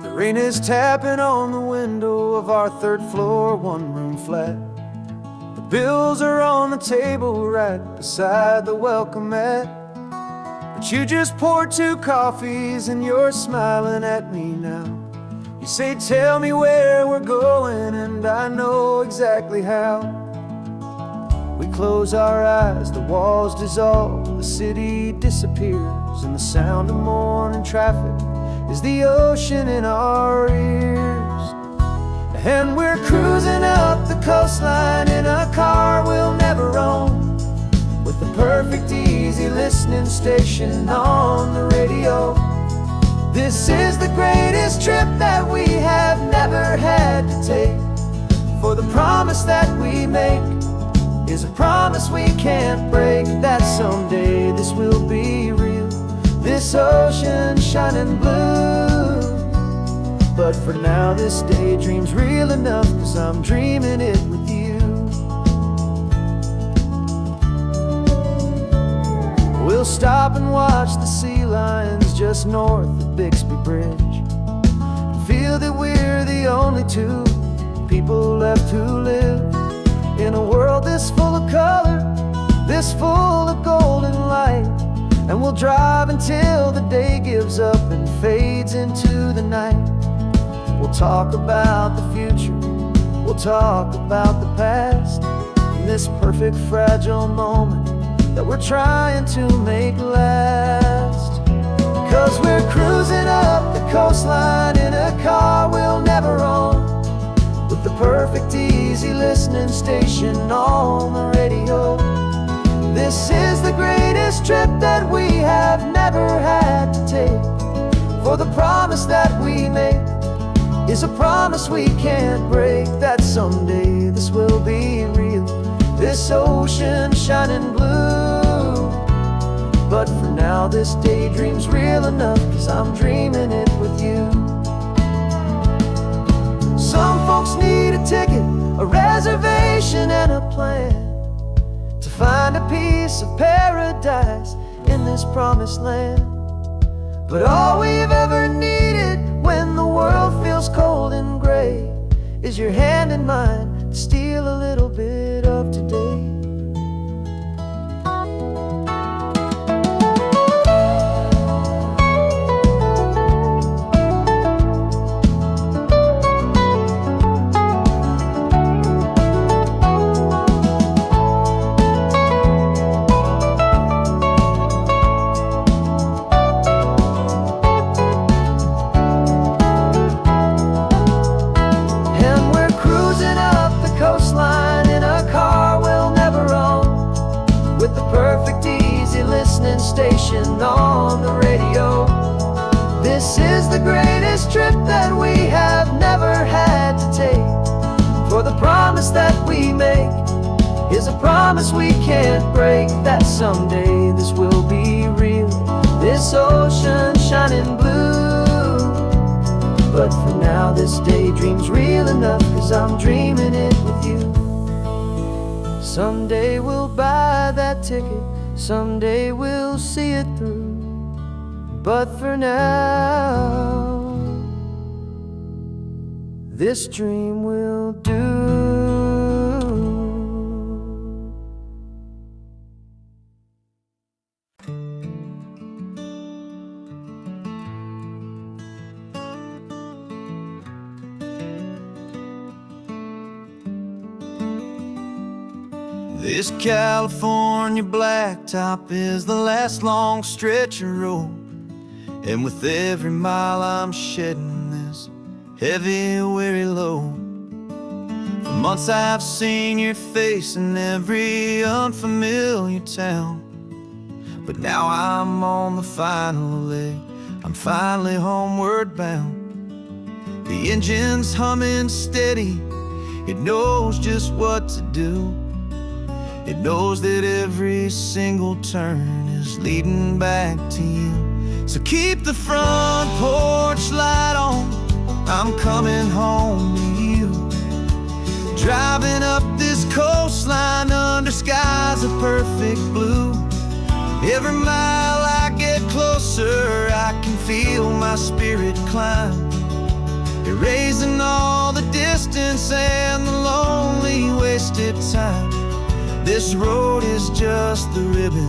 The rain is tapping on the window of our third floor, one-room flat. The bills are on the table right beside the welcome mat. But you just poured 2 coffees and you're smiling at me now. You say, tell me where we're going, and I know exactly how. We close our eyes, the walls dissolve, the city disappears, and the sound of morning traffic is the ocean in our ears. And we're cruising up the coastline in a car we'll never own, with the perfect easy listening station on the radio. This is the greatest trip that we have never had to take, for the promise that we make is a promise we can't break, that someday this will be real, this ocean shining blue. But for now this daydream's real enough, 'cause I'm dreaming it with you. We'll stop and watch the sea lions just north of Bixby Bridge, and feel that we're the only 2 people left who live in a world this full of color, this full of golden light. And we'll drive until the day gives up and fades into the night. We'll talk about the future, we'll talk about the past, in this perfect fragile moment that we're trying to make last. 'Cause we're cruising up the coastline in a car we'll never own, with the perfect easy listening station on the radio. This is the greatest trip that we have never had to take, for the promise that we make is a promise we can't break, that someday this will be real, this ocean shining blue. But for now this daydream's real enough, 'cause I'm dreaming it with you. Some folks need a ticket, a reservation and a plan to find a piece of paradise in this promised land. But all we've ever needed when the world feels cold and gray is your hand in mine to steal a little bit of today. Station on the radio. This is the greatest trip that we have never had to take, for the promise that we make is a promise we can't break, that someday this will be real, this ocean shining blue. But for now this daydream's real enough, 'cause I'm dreaming it with you. Someday we'll buy that ticket, someday we'll see it through. But for now, this dream will do. This California blacktop is the last long stretch of road, and with every mile I'm shedding this heavy, weary load. For months I've seen your face in every unfamiliar town, but now I'm on the final leg, I'm finally homeward bound. The engine's humming steady, it knows just what to do. It knows that every single turn is leading back to you. So keep the front porch light on, I'm coming home to you. Driving up this coastline under skies of perfect blue. Every mile I get closer, I can feel my spirit climb, erasing all the distance and the lonely wasted time. This road is just the ribbon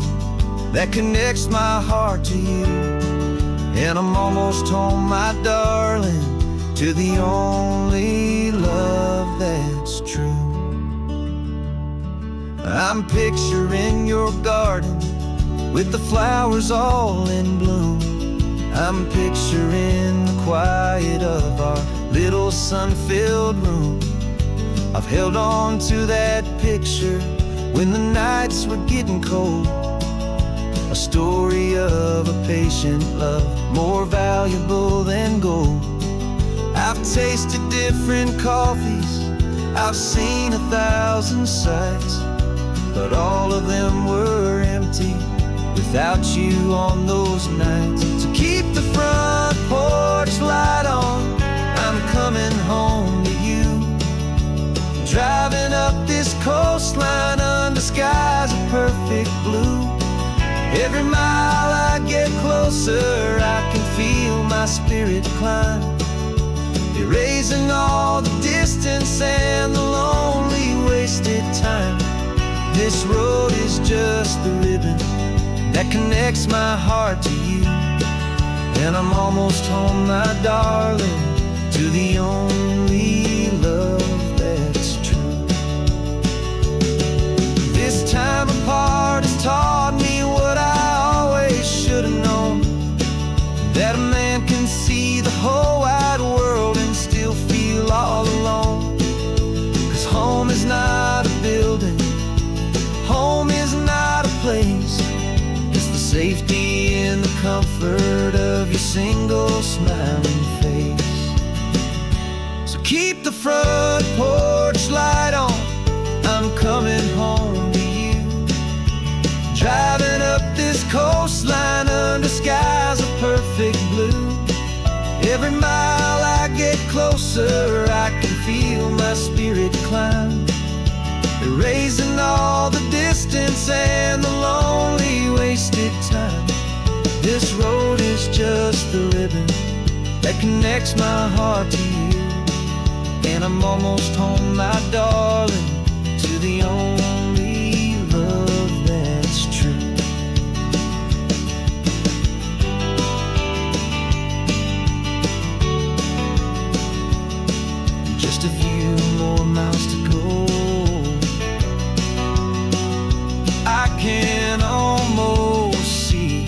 that connects my heart to you. And I'm almost home, my darling, to the only love that's true. I'm picturing your garden with the flowers all in bloom. I'm picturing the quiet of our little sun-filled room. I've held on to that picture when the nights were getting cold. A story of a patient love, more valuable than gold. I've tasted different coffees, I've seen 1,000 sights, but all of them were empty without you on those nights. So keep the front porch light on, I'm coming home to you. Driving up this coastline under skies of perfect blue. Every mile I get closer, I can feel my spirit climb, erasing all the distance and the lonely wasted time. This road is just the ribbon that connects my heart to you. And I'm almost home, my darling, to the only love that's true. This time apart has taught me what I always should have known, that a man can see the whole wide world and still feel all alone. 'Cause home is not a building, home is not a place, it's the safety and the comfort of your single smiling face. So keep the front porch light on, I'm coming home to you. Driving up this coastline under skies of perfect blue. Every mile I get closer, I can feel my spirit climb, erasing all the distance and the lonely wasted time. This road is just the ribbon that connects my heart to you. And I'm almost home, my darling, to the only love that's true. Just a few more miles to go, I can almost see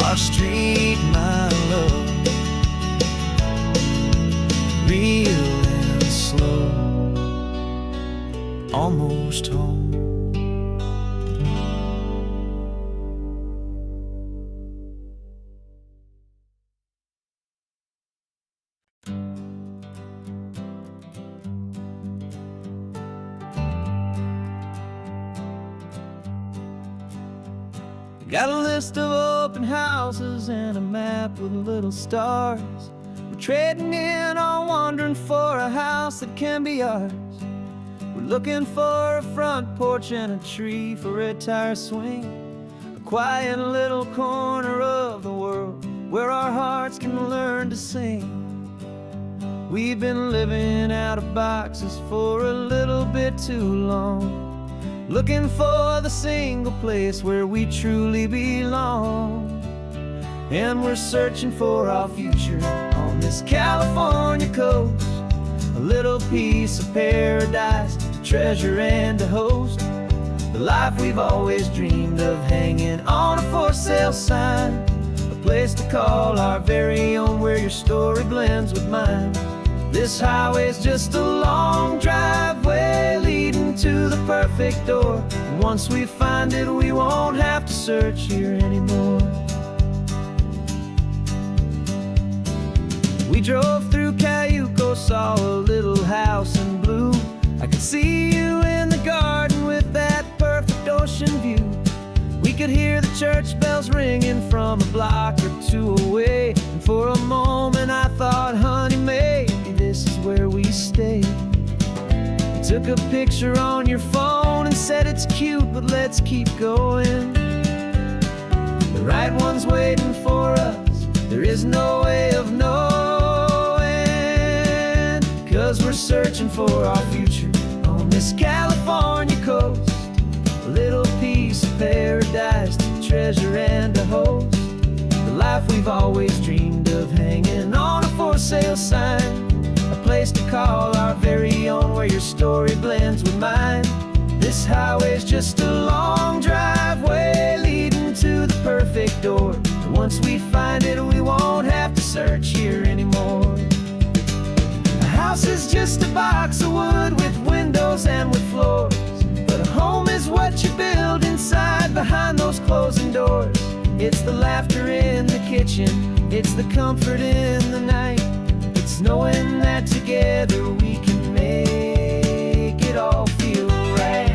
our street, my love, real and slow, almost home. Got a list of open houses and a map with little stars. We're trading in or wandering for a house that can be ours. We're looking for a front porch and a tree for a tire swing, a quiet little corner of the world where our hearts can learn to sing. We've been living out of boxes for a little bit too long, looking for the single place where we truly belong. And we're searching for our future on this California coast, a little piece of paradise to treasure and to host, the life we've always dreamed of, hanging on a for sale sign, a place to call our very own where your story blends with mine. This highway's just a long driveway leading to the perfect door. And once we find it, we won't have to search here anymore. We drove through Cayuco, saw a little house in blue. I could see you in the garden with that perfect ocean view. We could hear the church bells ringing from a block or two away. And for a moment I thought, honey, maybe this is where we stay. You took a picture on your phone and said it's cute, but let's keep going. The right one's waiting for us, there is no way of knowing. 'Cause we're searching for our future on this California coast, a little piece of paradise to treasure and a host. The life we've always dreamed of, hanging on a for sale sign. A place to call our very own, where your story blends with mine. This highway's just a long driveway leading to the perfect door. And once we find it, we won't have to search here anymore. A house is just a box of wood with windows and with floors. But a home is what you build inside, behind those closing doors. It's the laughter in the kitchen, it's the comfort in the night. It's knowing that together we can make it all feel right.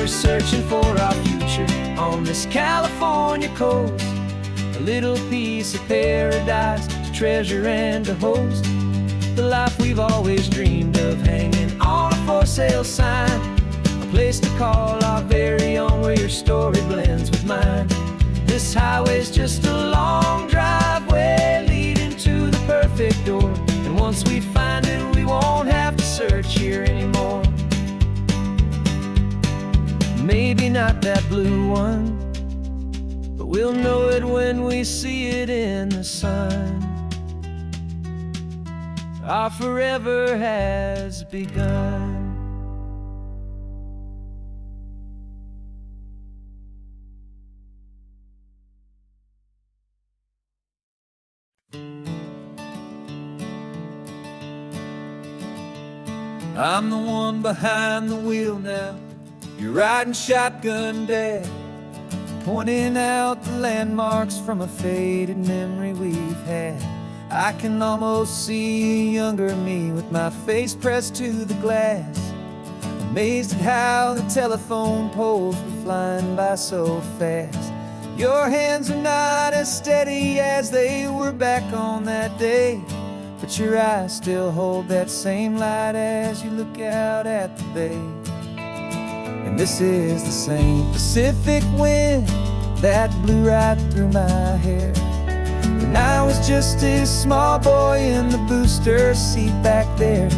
Searching for our future on this California coast. A little piece of paradise to treasure and to host. The life we've always dreamed of, hanging on a for sale sign. A place to call our very own, where your story blends with mine. This highway's just a long driveway leading to the perfect door. And once we find it, we won't have to search here anymore. Maybe not that blue one, but we'll know it when we see it in the sun. Our forever has begun. I'm the one behind the wheel now. You're riding shotgun, Dad, pointing out the landmarks from a faded memory we've had. I can almost see a younger me with my face pressed to the glass, amazed at how the telephone poles were flying by so fast. Your hands are not as steady as they were back on that day, but your eyes still hold that same light as you look out at the bay. And this is the same Pacific wind that blew right through my hair when I was just a small boy in the booster seat back there.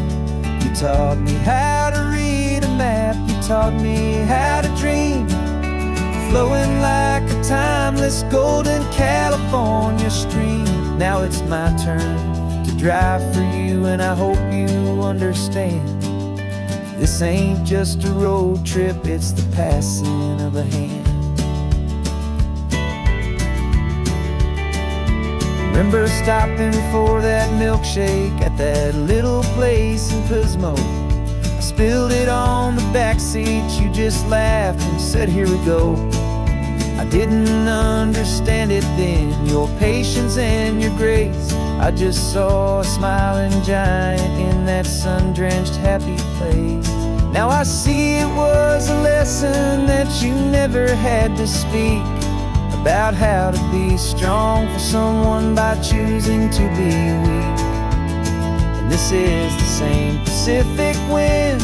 You taught me how to read a map, you taught me how to dream, flowing like a timeless golden California stream. Now it's my turn to drive for you, and I hope you understand. This ain't just a road trip, it's the passing of a hand. Remember stopping for that milkshake at that little place in Pismo. I spilled it on the back seat, you just laughed and said, here we go. I didn't understand it then, your patience and your grace. I just saw a smiling giant in that sun-drenched happy place. Now I see it was a lesson that you never had to speak, about how to be strong for someone by choosing to be weak. And this is the same Pacific wind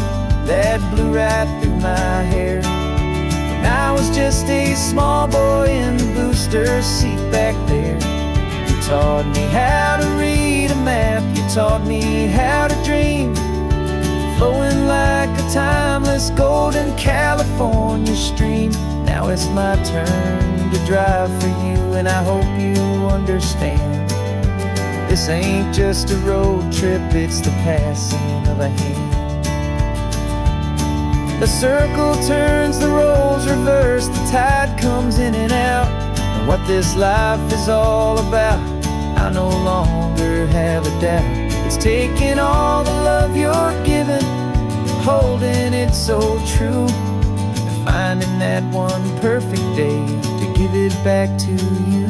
that blew right through my hair when I was just a small boy in the booster seat back there. You taught me how to read a map, you taught me how to dream, flowing like a timeless golden California stream. Now it's my turn to drive for you, and I hope you understand. This ain't just a road trip, it's the passing of a hand. The circle turns, the roles reverse, the tide comes in and out. And what this life is all about, I no longer have a doubt. It's taking all the love you're giving, holding it so true, and finding that one perfect day to give it back to you.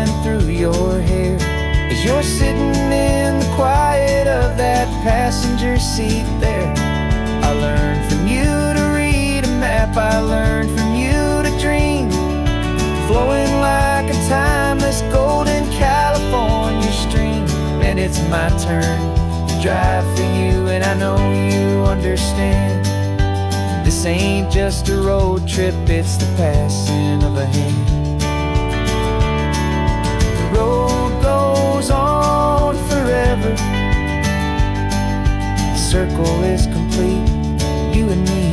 flowing through your hair as you're sitting in the quiet of that passenger seat there. I learned from you to read a map, I learned from you to dream, flowing like a timeless golden California stream. And it's my turn to drive for you, and I know you understand. This ain't just a road trip, it's the passing of a hand. The road goes on forever. The circle is complete, you and me.